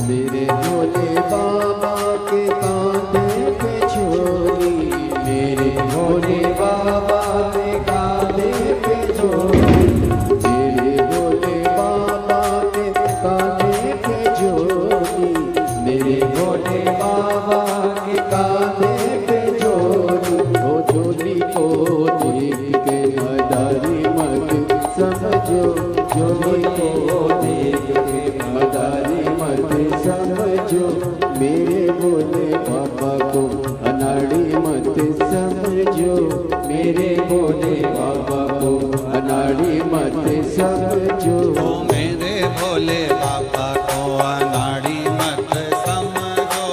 मेरे भोले बाबा के कांधे पे झोली, मेरे भोले बाबा के कांधे पे झोली, मेरे भोले बाबा के कांधे पे झोली, मेरे भोले बाबा के कांधे पे झोली। वो झोली को देख के मदारी मत समझो, झोली को देख के मदारी मत समझो, मेरे भोले बाबा को अनाड़ी मत समझो, मेरे भोले बाबा को अनाड़ी मत समझो। ओ मेरे भोले बाबा को अनाड़ी मत समझो,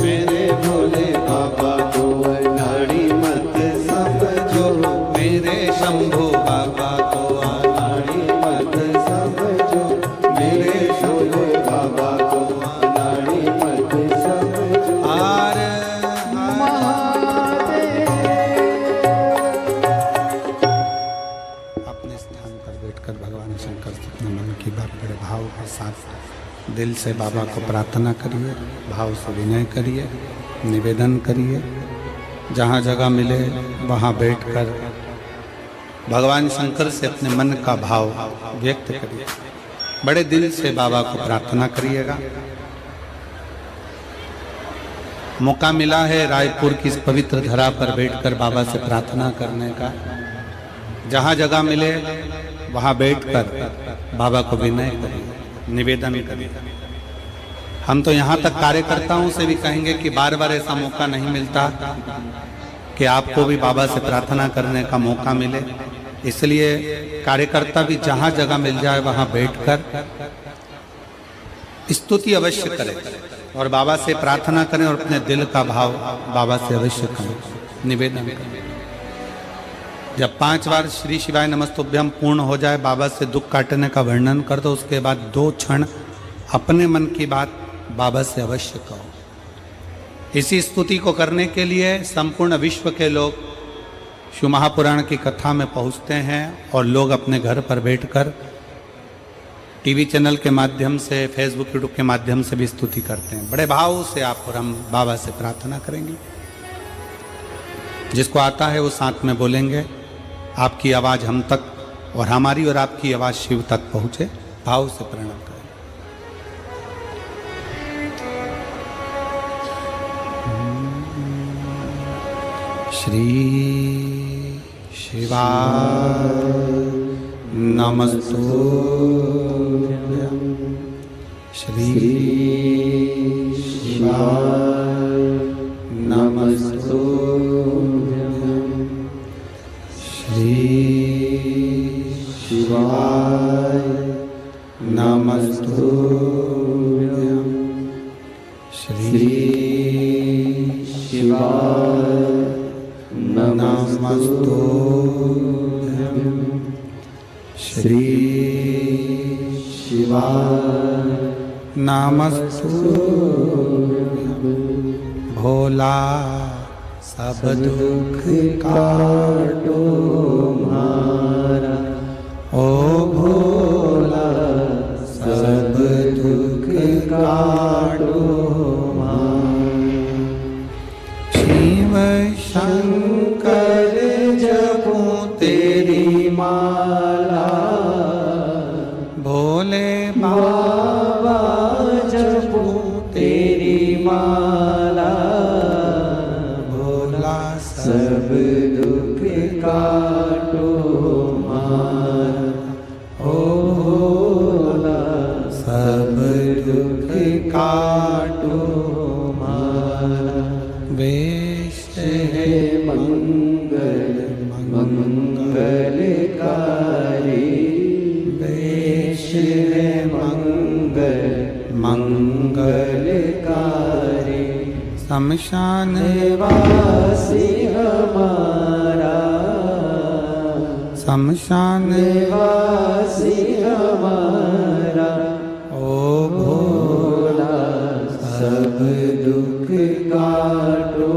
मेरे भोले बाबा को अनाड़ी मत समझो, मेरे शंभू बाबा को अनाड़ी मत समझो, मेरे भोले बाबा को अनाड़ी मत समझो। हर महादेव। अपने स्थान पर साथ दिल से बाबा को प्रार्थना करिए, भाव से विनय करिए, निवेदन करिए। जहाँ जगह मिले वहाँ बैठकर भगवान शंकर से अपने मन का भाव व्यक्त करिए। बड़े दिल से बाबा को प्रार्थना करिएगा। मौका मिला है रायपुर की इस पवित्र धरा पर बैठकर बाबा से प्रार्थना करने का। जहाँ जगह मिले वहाँ बैठकर बाबा को विनय करिए, निवेदन करिए। हम तो यहाँ तक कार्यकर्ताओं से भी कहेंगे कि बार बार ऐसा मौका नहीं मिलता कि आपको भी बाबा से प्रार्थना करने का मौका मिले। इसलिए कार्यकर्ता भी जहाँ जगह मिल जाए वहाँ बैठकर स्तुति अवश्य करें और बाबा से प्रार्थना करें और अपने दिल का भाव बाबा से अवश्य करें, निवेदन करें। जब 5 बार श्री शिवाय नमस्तुभ्यम पूर्ण हो जाए, बाबा से दुख काटने का वर्णन कर दो। उसके बाद 2 क्षण अपने मन की बात बाबा से अवश्य कहो। इसी स्तुति को करने के लिए संपूर्ण विश्व के लोग शिव महापुराण की कथा में पहुंचते हैं और लोग अपने घर पर बैठकर टीवी चैनल के माध्यम से, फेसबुक यूट्यूब के माध्यम से भी स्तुति करते हैं। बड़े भाव से आप और हम बाबा से प्रार्थना करेंगे। जिसको आता है वो साथ में बोलेंगे। आपकी आवाज़ हम तक और हमारी और आपकी आवाज़ शिव तक पहुँचे। भाव से प्रणाम करें। श्री शिवाय नमस्तुभ्यं। श्री शिवाय नमस्तुभ्यं। श्री शिवाय नमस्तुभ्यं। श्री शिवाय नमस्तुभ्यं। श्री शिवाय नमस्तुभ्यं। भोला सब दुख काटो मारा, ओ भोला सब दुख काटो मारा। शिव शंकर जपूं तेरी माला, भोले बाबा जपूं तेरी माला। भोला सब दुख काटो मारा, ओ भोला सब दुख काटो मारा। वेश है मंगल मंगलकारी, वेश है मंगल मंगलकारी। शमशान वासी हमारा, शमशान वासी हमारा। ओ भोला सब दुख काटो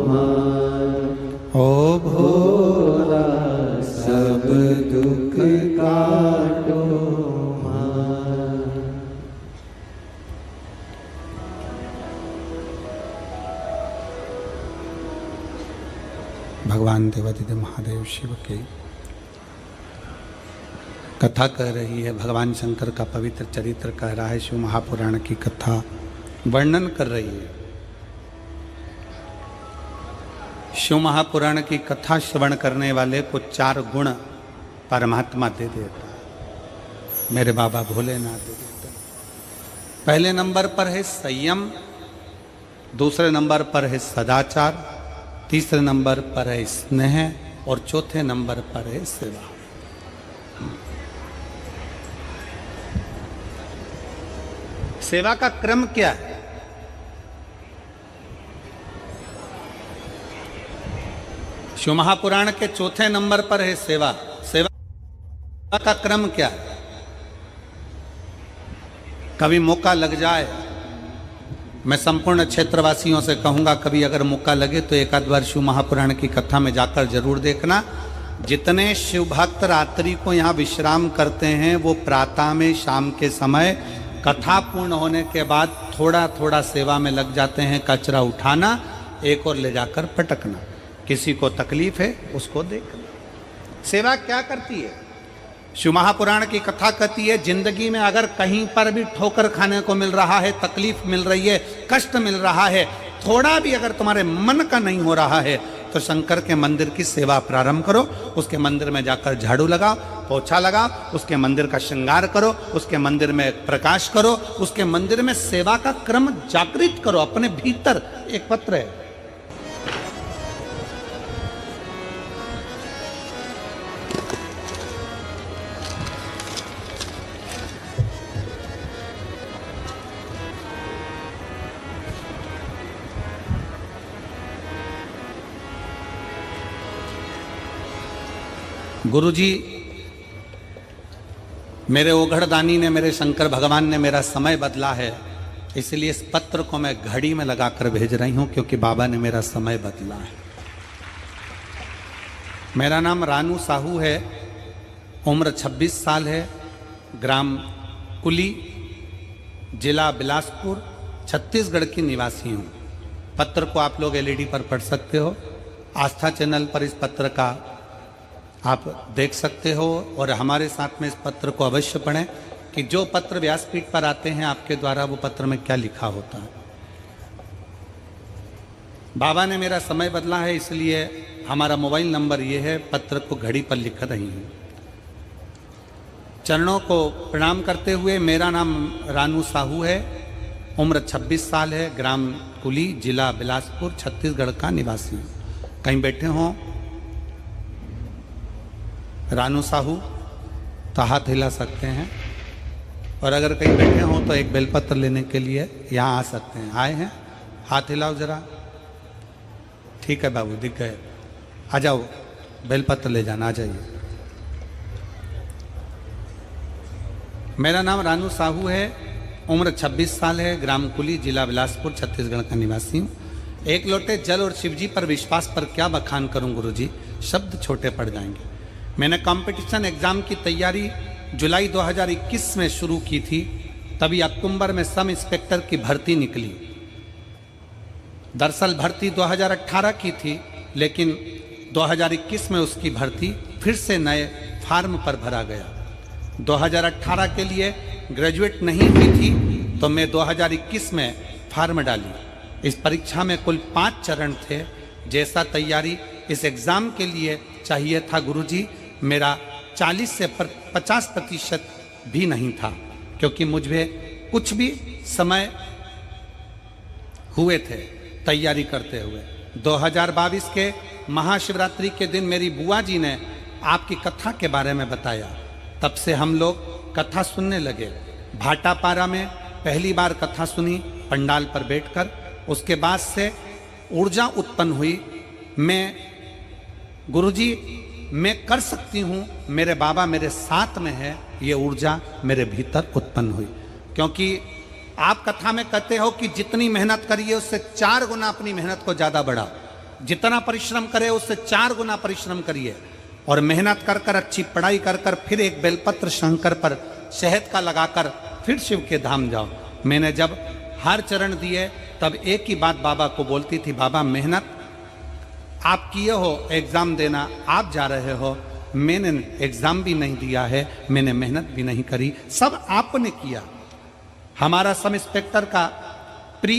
मारा, ओ भोला सब दुख काटो मारा। भगवान देवादिदेव महादेव शिव की कथा कह रही है। भगवान शंकर का पवित्र चरित्र कह रहा है। शिव महापुराण की कथा वर्णन कर रही है। शिव महापुराण की कथा श्रवण करने वाले को 4 गुण परमात्मा दे देता है। मेरे बाबा भोलेनाथ दे देते हैं। पहले नंबर पर है संयम, दूसरे नंबर पर है सदाचार, तीसरे नंबर पर है स्नेह और चौथे नंबर पर है सेवा। सेवा का क्रम क्या है? शिव महापुराण के चौथे नंबर पर है सेवा। सेवा का क्रम क्या है? कभी मौका लग जाए, मैं संपूर्ण क्षेत्रवासियों से कहूंगा, कभी अगर मौका लगे तो एक आध बार शिव महापुराण की कथा में जाकर जरूर देखना। जितने शिव भक्त रात्रि को यहाँ विश्राम करते हैं वो प्रातः में शाम के समय कथा पूर्ण होने के बाद थोड़ा थोड़ा सेवा में लग जाते हैं। कचरा उठाना, एक और ले जाकर पटकना, किसी को तकलीफ है उसको देखना। सेवा क्या करती है? शिव महापुराण की कथा कहती है, जिंदगी में अगर कहीं पर भी ठोकर खाने को मिल रहा है, तकलीफ मिल रही है, कष्ट मिल रहा है, थोड़ा भी अगर तुम्हारे मन का नहीं हो रहा है, तो शंकर के मंदिर की सेवा प्रारंभ करो। उसके मंदिर में जाकर झाड़ू लगाओ, पोछा लगाओ, उसके मंदिर का श्रृंगार करो, उसके मंदिर में प्रकाश करो, उसके मंदिर में सेवा का क्रम जागृत करो। अपने भीतर एक पत्र है, गुरुजी मेरे ओघड़दानी ने, मेरे शंकर भगवान ने मेरा समय बदला है, इसलिए इस पत्र को मैं घड़ी में लगाकर भेज रही हूं, क्योंकि बाबा ने मेरा समय बदला है। मेरा नाम रानू साहू है, उम्र 26 साल है, ग्राम कुली, जिला बिलासपुर, छत्तीसगढ़ की निवासी हूं। पत्र को आप लोग एलईडी पर पढ़ सकते हो, आस्था चैनल पर इस पत्र का आप देख सकते हो, और हमारे साथ में इस पत्र को अवश्य पढ़ें कि जो पत्र व्यासपीठ पर आते हैं आपके द्वारा, वो पत्र में क्या लिखा होता है। बाबा ने मेरा समय बदला है, इसलिए हमारा मोबाइल नंबर ये है, पत्र को घड़ी पर लिख रही हूँ। चरणों को प्रणाम करते हुए, मेरा नाम रानू साहू है, उम्र 26 साल है, ग्राम कुली, जिला बिलासपुर, छत्तीसगढ़ का निवासी हूँ। कहीं बैठे हों रानू साहू तो हाथ हिला सकते हैं, और अगर कहीं बैठे हों तो एक बेलपत्र लेने के लिए यहाँ आ सकते हैं। आए हैं? हाथ हिलाओ जरा। ठीक है बाबू, दिख गए। आ जाओ, बेलपत्र ले जाना, आ जाइए। मेरा नाम रानू साहू है, उम्र 26 साल है, ग्राम कुली, जिला बिलासपुर, छत्तीसगढ़ का निवासी हूँ। एक लोटे जल और शिवजी पर विश्वास पर क्या बखान करूँ गुरुजी, शब्द छोटे पड़ जाएंगे। मैंने कंपटीशन एग्ज़ाम की तैयारी जुलाई 2021 में शुरू की थी, तभी अक्टूबर में सब इंस्पेक्टर की भर्ती निकली। दरअसल भर्ती 2018 की थी, लेकिन 2021 में उसकी भर्ती फिर से नए फार्म पर भरा गया। 2018 के लिए ग्रेजुएट नहीं हुई थी, तो मैं 2021 में फार्म डाली। इस परीक्षा में कुल 5 चरण थे। जैसा तैयारी इस एग्ज़ाम के लिए चाहिए था गुरुजी, मेरा 40 से 50% भी नहीं था, क्योंकि मुझे कुछ भी समय हुए थे तैयारी करते हुए। 2022 के महाशिवरात्रि के दिन मेरी बुआ जी ने आपकी कथा के बारे में बताया, तब से हम लोग कथा सुनने लगे। भाटापारा में पहली बार कथा सुनी पंडाल पर बैठकर, उसके बाद से ऊर्जा उत्पन्न हुई। मैं गुरुजी मैं कर सकती हूँ, मेरे बाबा मेरे साथ में है, ये ऊर्जा मेरे भीतर उत्पन्न हुई। क्योंकि आप कथा में कहते हो कि जितनी मेहनत करिए उससे 4 गुना अपनी मेहनत को ज़्यादा बढ़ाओ, जितना परिश्रम करे उससे 4 गुना परिश्रम करिए, और मेहनत कर कर, अच्छी पढ़ाई कर कर, फिर एक बेलपत्र शंकर पर शहद का लगाकर फिर शिव के धाम जाओ। मैंने जब हर चरण दिए तब एक ही बात बाबा को बोलती थी, बाबा मेहनत आप किए हो, एग्ज़ाम देना आप जा रहे हो, मैंने एग्ज़ाम भी नहीं दिया है, मैंने मेहनत भी नहीं करी, सब आपने किया। हमारा सब इंस्पेक्टर का प्री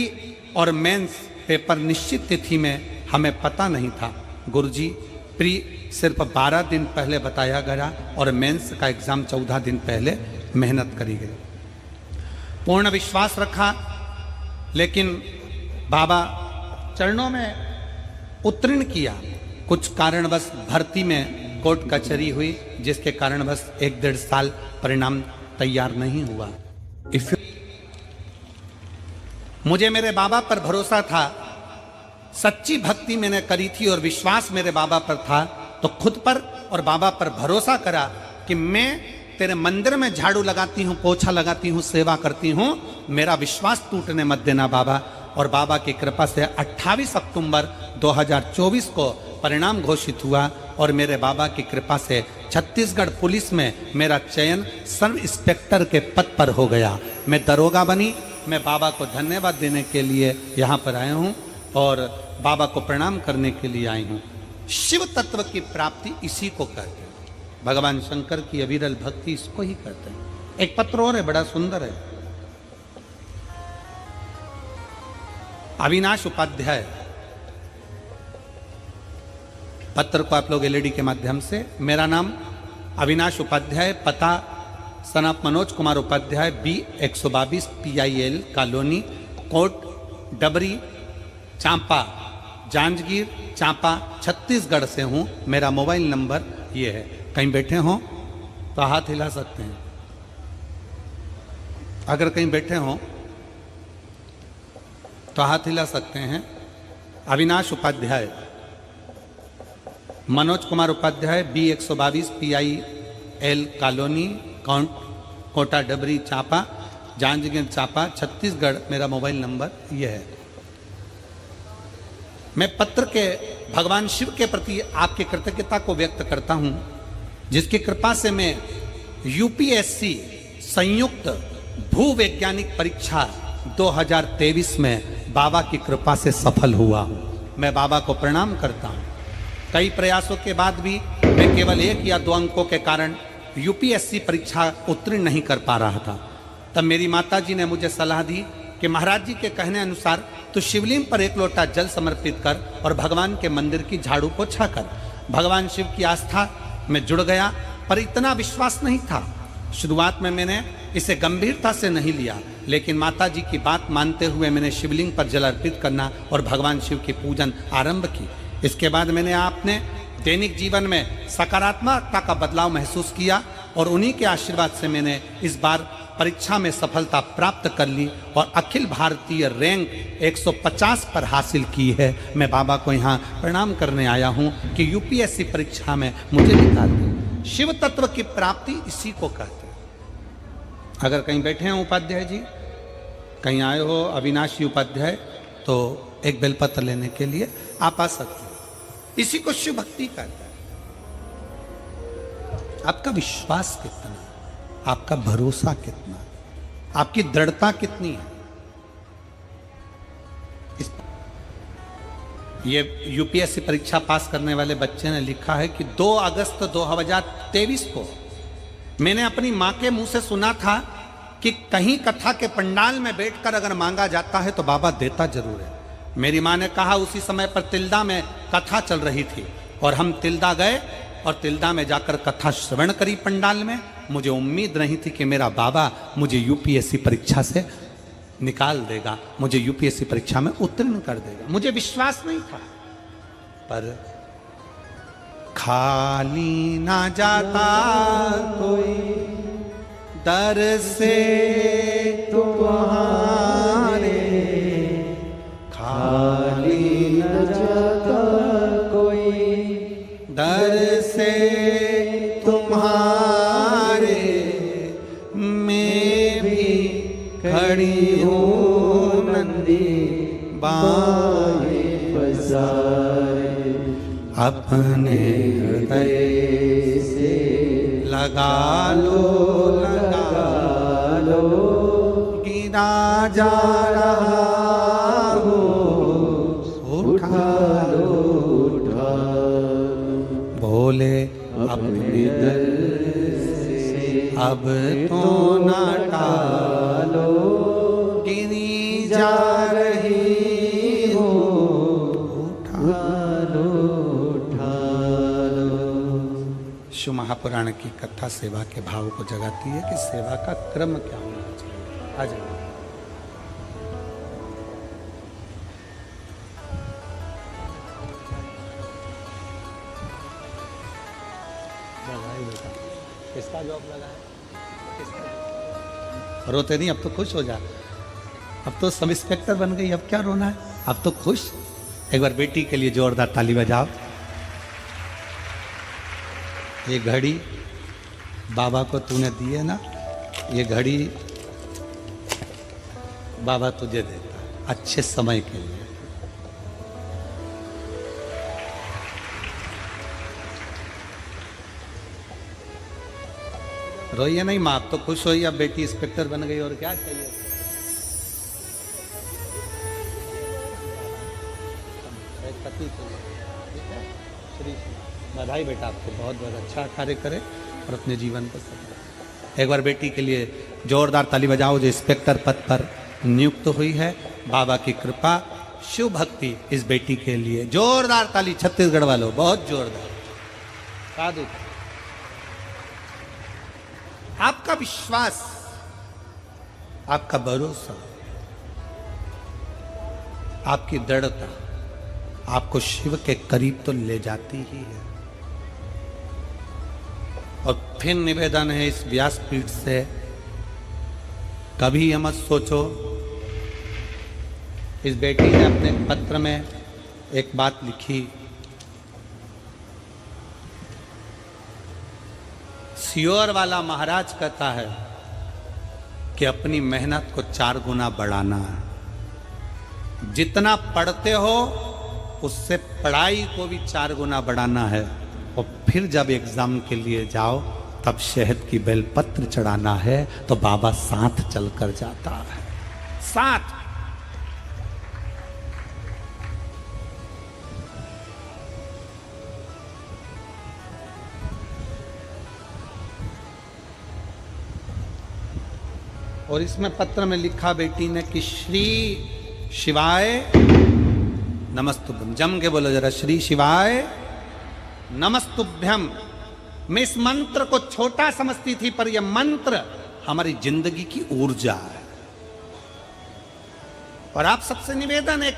और मेंस पेपर निश्चित तिथि में हमें पता नहीं था गुरुजी। प्री सिर्फ 12 दिन पहले बताया गया और मेंस का एग्ज़ाम 14 दिन पहले मेहनत करी गई। पूर्ण विश्वास रखा, लेकिन बाबा चरणों में उत्तीर्ण किया। कुछ कारणवश भर्ती में कोर्ट कचहरी हुई, जिसके कारणवश 1-1.5 साल परिणाम तैयार नहीं हुआ। मुझे मेरे बाबा पर भरोसा था, सच्ची भक्ति मैंने करी थी और विश्वास मेरे बाबा पर था, तो खुद पर और बाबा पर भरोसा करा कि मैं तेरे मंदिर में झाड़ू लगाती हूँ, पोछा लगाती हूँ, सेवा करती हूँ, मेरा विश्वास टूटने मत देना बाबा। और बाबा की कृपा से 28 अक्टूबर 2024 को परिणाम घोषित हुआ और मेरे बाबा की कृपा से छत्तीसगढ़ पुलिस में मेरा चयन सब इंस्पेक्टर के पद पर हो गया। मैं दरोगा बनी। मैं बाबा को धन्यवाद देने के लिए यहाँ पर आया हूँ और बाबा को प्रणाम करने के लिए आई हूँ। शिव तत्व की प्राप्ति इसी को कहते हैं। भगवान शंकर की अविरल भक्ति इसको ही कहते हैं। एक पत्र और है, बड़ा सुंदर है। अविनाश उपाध्याय, पत्र को आप लोग एलईडी के माध्यम से, मेरा नाम अविनाश उपाध्याय, पता सनाप Manoj Kumar Upadhyay, B 122 PIL colony, Kot Dabri, Champa, Janjgir Champa, Chhattisgarh से हूं। मेरा मोबाइल नंबर ये है। कहीं बैठे हों तो हाथ हिला सकते हैं। अगर कहीं बैठे हों तो हाथ हिला सकते हैं। Avinash Upadhyay, Manoj Kumar Upadhyay, B 122 PIL colony, Kota Dabri Champa, Janjgir Champa, Chhattisgarh. मेरा मोबाइल नंबर यह है। मैं पत्र के भगवान शिव के प्रति आपकी कृतज्ञता को व्यक्त करता हूं, जिसकी कृपा से मैं UPSC संयुक्त भूवैज्ञानिक परीक्षा 2023 में बाबा की कृपा से सफल हुआ हूं। मैं बाबा को प्रणाम करता हूं। कई प्रयासों के बाद भी मैं केवल 1 या 2 अंकों के कारण UPSC परीक्षा उत्तीर्ण नहीं कर पा रहा था। तब मेरी माता जी ने मुझे सलाह दी कि महाराज जी के कहने अनुसार तो शिवलिंग पर 1 लोटा जल समर्पित कर और भगवान के मंदिर की झाड़ू पोछा कर। भगवान शिव की आस्था में जुड़ गया, पर इतना विश्वास नहीं था। शुरुआत में मैंने इसे गंभीरता से नहीं लिया, लेकिन माता जी की बात मानते हुए मैंने शिवलिंग पर जल अर्पित करना और भगवान शिव की पूजन आरंभ की। इसके बाद मैंने अपने दैनिक जीवन में सकारात्मकता का बदलाव महसूस किया और उन्हीं के आशीर्वाद से मैंने इस बार परीक्षा में सफलता प्राप्त कर ली और अखिल भारतीय रैंक 150 पर हासिल की है। मैं बाबा को यहाँ प्रणाम करने आया हूँ कि UPSC परीक्षा में मुझे निकाल दी। शिव तत्व की प्राप्ति इसी को कहते हैं। अगर कहीं बैठे हैं उपाध्याय जी, कहीं आए हो अविनाशी उपाध्याय, तो एक बेलपत्र लेने के लिए आप आ सकते हैं। इसी को शिव भक्ति कहते हैं। आपका विश्वास कितना, आपका भरोसा कितना, आपकी दृढ़ता कितनी है। ये UPSC परीक्षा पास करने वाले बच्चे ने लिखा है कि 2 अगस्त 2023 को मैंने अपनी मां के मुंह से सुना था कि कहीं कथा के पंडाल में बैठकर अगर मांगा जाता है तो बाबा देता जरूर है। मेरी मां ने कहा, उसी समय पर तिल्दा में कथा चल रही थी और हम तिल्दा गए और तिल्दा में जाकर कथा श्रवण करी पंडाल में। मुझे उम्मीद नहीं थी कि मेरा बाबा मुझे UPSC परीक्षा से निकाल देगा, मुझे UPSC परीक्षा में उत्तीर्ण कर देगा। मुझे विश्वास नहीं था, पर खाली ना जाता कोई दर से तुम्हारे, खाली न जाता कोई दर से तुम्हारे, मैं भी खड़ी हूँ नंदी बाएं पसारे, अपने हृदय से लगा लो गिरा जा रहा हो, उठा लो बोले अपने दर से अब तो ना टालो, गिरी जा रही हो, उठा लो। शिव महापुराण की कथा सेवा के भाव को जगाती है कि सेवा का क्रम क्या होना चाहिए। आ जाइए। किसका जॉब लगा है? किसका? रोते नहीं, अब तो खुश हो जा। अब तो सब इंस्पेक्टर बन गई, अब क्या रोना है? अब तो खुश। एक बार बेटी के लिए जोरदार ताली बजाओ। ये घड़ी बाबा को तूने दी है ना, ये घड़ी बाबा तुझे देता है अच्छे समय के लिए। रोइए नहीं माँ, आप तो खुश होइए, अब बेटी इंस्पेक्टर बन गई और क्या चाहिए। पति के लिए ठीक है? श्री बधाई बेटा, आपको बहुत बहुत अच्छा कार्य करे और अपने जीवन को सफल। एक बार बेटी के लिए जोरदार ताली बजाओ जो इंस्पेक्टर पद पर नियुक्त हुई है। बाबा की कृपा, शिव भक्ति इस बेटी के लिए जोरदार ताली छत्तीसगढ़ वालों, बहुत जोरदार। साधु, आपका विश्वास, आपका भरोसा, आपकी दृढ़ता आपको शिव के करीब तो ले जाती ही है। और फिर निवेदन है इस व्यासपीठ से, कभी यह मत सोचो। इस बेटी ने अपने पत्र में एक बात लिखी, सियोर वाला महाराज कहता है कि अपनी मेहनत को 4 गुना बढ़ाना है। जितना पढ़ते हो उससे पढ़ाई को भी 4 गुना बढ़ाना है। और फिर जब एग्जाम के लिए जाओ तब शहद की बेलपत्र चढ़ाना है तो बाबा साथ चलकर जाता है, साथ। और इसमें पत्र में लिखा बेटी ने कि श्री शिवाय नमस्तुभ्यम। जम के बोलो जरा, श्री शिवाय नमस्तुभ्यम। मैं इस मंत्र को छोटा समझती थी, पर यह मंत्र हमारी जिंदगी की ऊर्जा है। और आप सबसे निवेदन है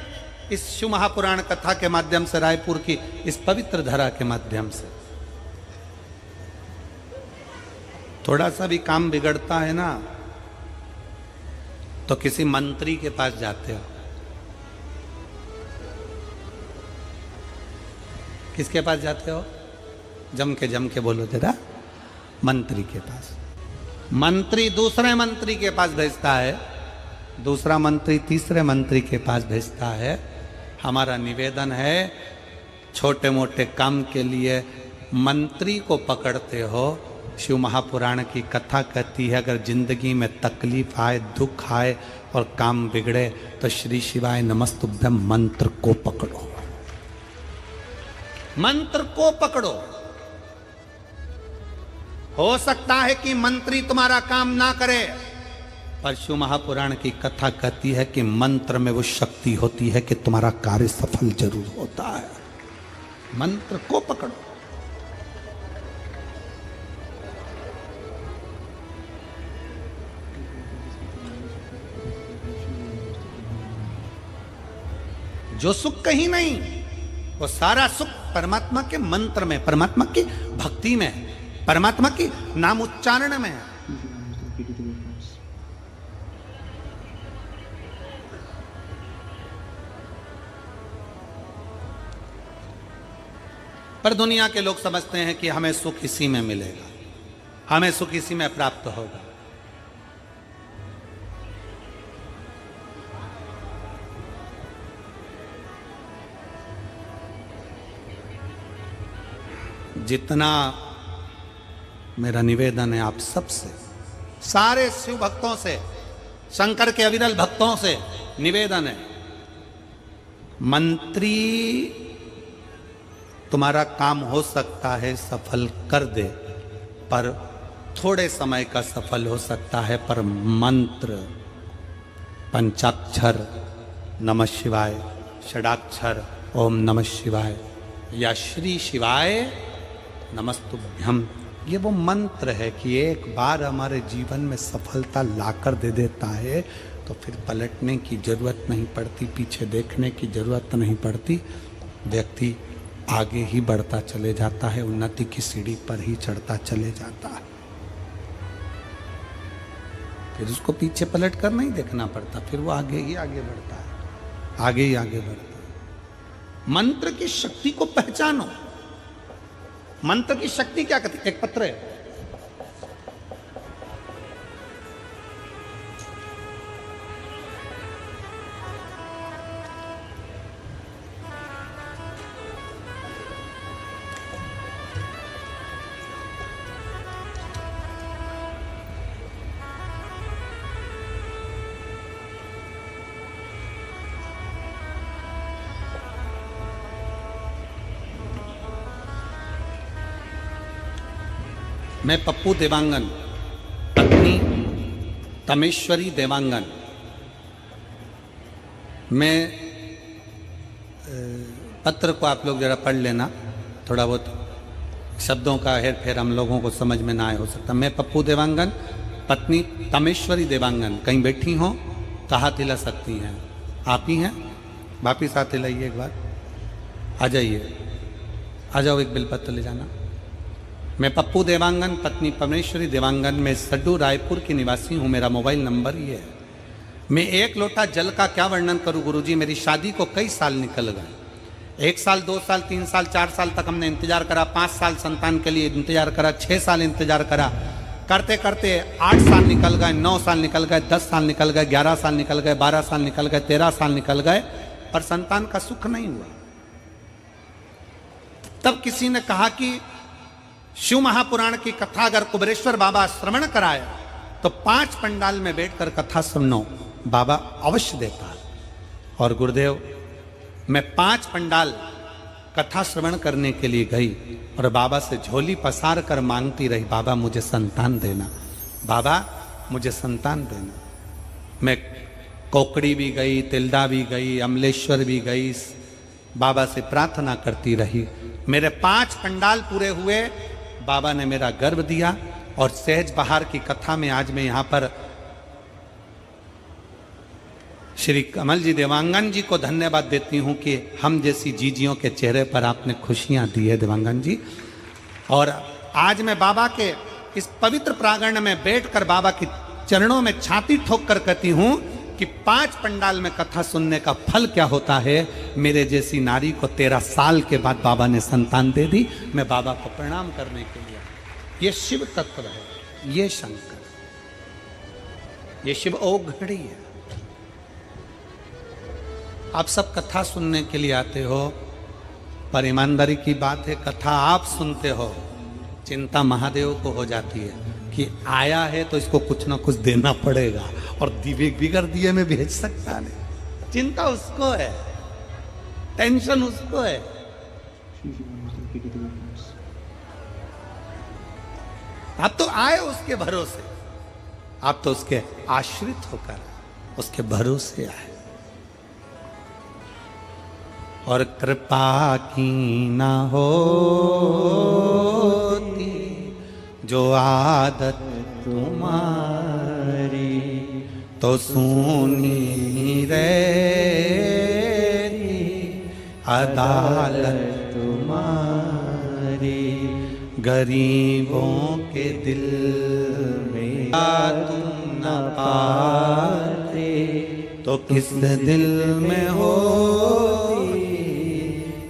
इस शिव महापुराण कथा के माध्यम से, रायपुर की इस पवित्र धरा के माध्यम से, थोड़ा सा भी काम बिगड़ता है ना तो किसी मंत्री के पास जाते हो। किसके पास जाते हो? जम के बोलो जरा, मंत्री के पास। मंत्री दूसरे मंत्री के पास भेजता है, दूसरा मंत्री तीसरे मंत्री के पास भेजता है। हमारा निवेदन है, छोटे मोटे काम के लिए मंत्री को पकड़ते हो। शिव महापुराण की कथा कहती है अगर जिंदगी में तकलीफ आए, दुख आए और काम बिगड़े तो श्री शिवाय नमस्तुभ्यम मंत्र को पकड़ो, मंत्र को पकड़ो। हो सकता है कि मंत्री तुम्हारा काम ना करे, पर शिव महापुराण की कथा कहती है कि मंत्र में वो शक्ति होती है कि तुम्हारा कार्य सफल जरूर होता है। मंत्र को पकड़ो। जो सुख कहीं नहीं, वो सारा सुख परमात्मा के मंत्र में, परमात्मा की भक्ति में, परमात्मा की नाम उच्चारण में है। पर दुनिया के लोग समझते हैं कि हमें सुख इसी में मिलेगा, हमें सुख इसी में प्राप्त होगा। जितना मेरा निवेदन है आप सबसे, सारे शिव भक्तों से, शंकर के अविरल भक्तों से निवेदन है, मंत्री तुम्हारा काम हो सकता है सफल कर दे, पर थोड़े समय का सफल हो सकता है, पर मंत्र पंचाक्षर नमः शिवाय, षडाक्षर ओम नमः शिवाय या श्री शिवाय नमस्तुभ्यम, ये वो मंत्र है कि एक बार हमारे जीवन में सफलता लाकर दे देता है तो फिर पलटने की जरूरत नहीं पड़ती, पीछे देखने की जरूरत नहीं पड़ती। व्यक्ति आगे ही बढ़ता चले जाता है, उन्नति की सीढ़ी पर ही चढ़ता चले जाता है। फिर उसको पीछे पलट कर नहीं देखना पड़ता, फिर वो आगे ही आगे बढ़ता है, आगे ही आगे बढ़ता है। मंत्र की शक्ति को पहचानो। मंत्र की शक्ति क्या कहती है? एक पत्र है, मैं पप्पू देवांगन, पत्नी तमेश्वरी देवांगन। मैं पत्र को आप लोग जरा पढ़ लेना, थोड़ा बहुत शब्दों का हेर फेर हम लोगों को समझ में ना आए हो सकता। मैं पप्पू देवांगन, पत्नी तमेश्वरी देवांगन। कहीं बैठी हो तो हाथ हिला सकती हैं। आप ही हैं? वापिस हाथ हिलाइए एक बार। आ जाइए, आ जाओ, एक बिलपत्र ले जाना। मैं पप्पू देवांगन, पत्नी परमेश्वरी देवांगन, मैं सड्डू रायपुर की निवासी हूँ। मेरा मोबाइल नंबर ये है। मैं एक लोटा जल का क्या वर्णन करूँ गुरुजी। मेरी शादी को कई साल निकल गए। 1 साल, 2 साल, 3 साल, 4 साल तक हमने इंतजार करा। 5 साल संतान के लिए इंतजार करा। 6 साल इंतजार करा। करते करते 8 साल निकल गए, 9 साल निकल गए, 10 साल निकल गए, 11 साल निकल गए, 12 साल निकल गए, 13 साल निकल गए, पर संतान का सुख नहीं हुआ। तब किसी ने कहा कि शिव महापुराण की कथा अगर कुबेरेश्वर बाबा श्रवण कराए तो 5 पंडाल में बैठकर कथा सुनो, बाबा अवश्य देता है। और गुरुदेव, मैं 5 पंडाल कथा श्रवण करने के लिए गई और बाबा से झोली पसार कर मांगती रही, बाबा मुझे संतान देना, बाबा मुझे संतान देना। मैं कोकड़ी भी गई, तिल्दा भी गई, अमलेश्वर भी गई, बाबा से प्रार्थना करती रही। मेरे 5 पंडाल पूरे हुए, बाबा ने मेरा गर्भ दिया। और सहज बहार की कथा में आज मैं यहाँ पर श्री कमल जी देवांगन जी को धन्यवाद देती हूँ कि हम जैसी जीजियों के चेहरे पर आपने खुशियाँ दी है देवांगन जी। और आज मैं बाबा के इस पवित्र प्रांगण में बैठकर बाबा की चरणों में छाती ठोक कर कहती हूँ कि 5 पंडाल में कथा सुनने का फल क्या होता है। मेरे जैसी नारी को 13 साल के बाद बाबा ने संतान दे दी। मैं बाबा को प्रणाम करने के लिए, ये शिव तत्व है, ये शंकर, ये शिव औघड़ी है। आप सब कथा सुनने के लिए आते हो, पर ईमानदारी की बात है, कथा आप सुनते हो, चिंता महादेव को हो जाती है कि आया है तो इसको कुछ ना कुछ देना पड़ेगा, और दिवे बिगड़ दिए में भेज सकता नहीं। चिंता उसको है, टेंशन उसको है। आप तो आए उसके भरोसे, आप तो उसके आश्रित होकर उसके भरोसे आए। और कृपा की ना होती जो आदत तुम्हारी, तो सुनी रहती अदालत तुम्हारी। गरीबों के दिल में तुम न पाते, तो किस दिल में हो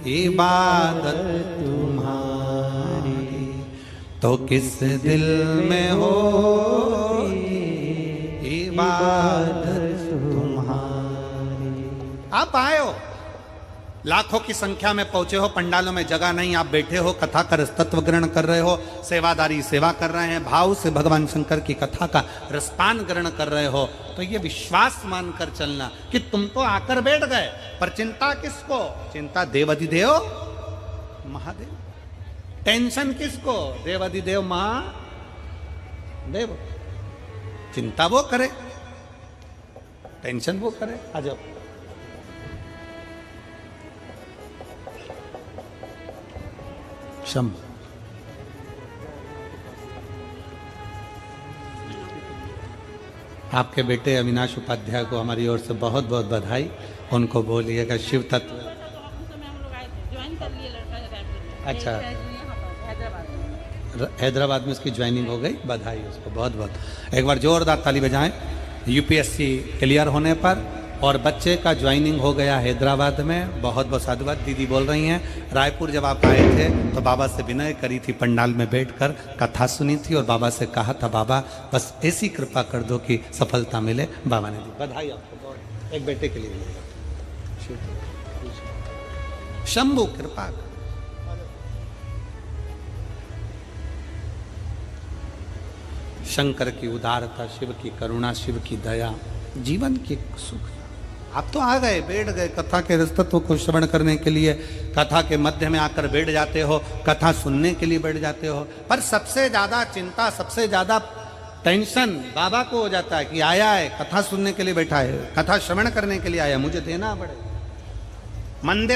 इबादत तुम्हारी, तो किस दिल में हो इबादत तुम्हारी। आप आए हो, लाखों की संख्या में पहुंचे हो, पंडालों में जगह नहीं, आप बैठे हो, कथा का रसतत्व ग्रहण कर रहे हो, सेवादारी सेवा कर रहे हैं, भाव से भगवान शंकर की कथा का रसपान ग्रहण कर रहे हो, तो ये विश्वास मानकर चलना कि तुम तो आकर बैठ गए, पर चिंता किसको? चिंता देवाधिदेव महादेव। टेंशन किसको? देवाधिदेव महादेव। चिंता वो करे, टेंशन वो करे। आ जाओ। शम आपके बेटे अविनाश उपाध्याय को हमारी ओर से बहुत बहुत बधाई। उनको बोलिएगा शिव तत्व। अच्छा, हैदराबाद में उसकी ज्वाइनिंग हो गई, बधाई उसको बहुत बहुत। एक बार जोरदार ताली बजाएं यूपीएससी क्लियर होने पर, और बच्चे का ज्वाइनिंग हो गया हैदराबाद में। बहुत बहुत साधुवाद। दीदी बोल रही हैं रायपुर जब आप आए थे तो बाबा से विनय करी थी, पंडाल में बैठकर कथा सुनी थी, और बाबा से कहा था बाबा बस ऐसी कृपा कर दो कि सफलता मिले। बाबा ने दी। बधाई आपको बहुत। एक बेटे के लिए शंभु कृपा। शंकर की उदारता, शिव की करुणा, शिव की दया, जीवन की सुख। आप तो आ गए, बैठ गए कथा के रस्तत्व को श्रवण करने के लिए, कथा के मध्य में आकर बैठ जाते हो, कथा सुनने के लिए बैठ जाते हो। पर सबसे ज्यादा चिंता, सबसे ज्यादा टेंशन बाबा को हो जाता है कि आया है, कथा सुनने के लिए बैठा है, कथा श्रवण करने के लिए आया, मुझे देना पड़े। मंदिर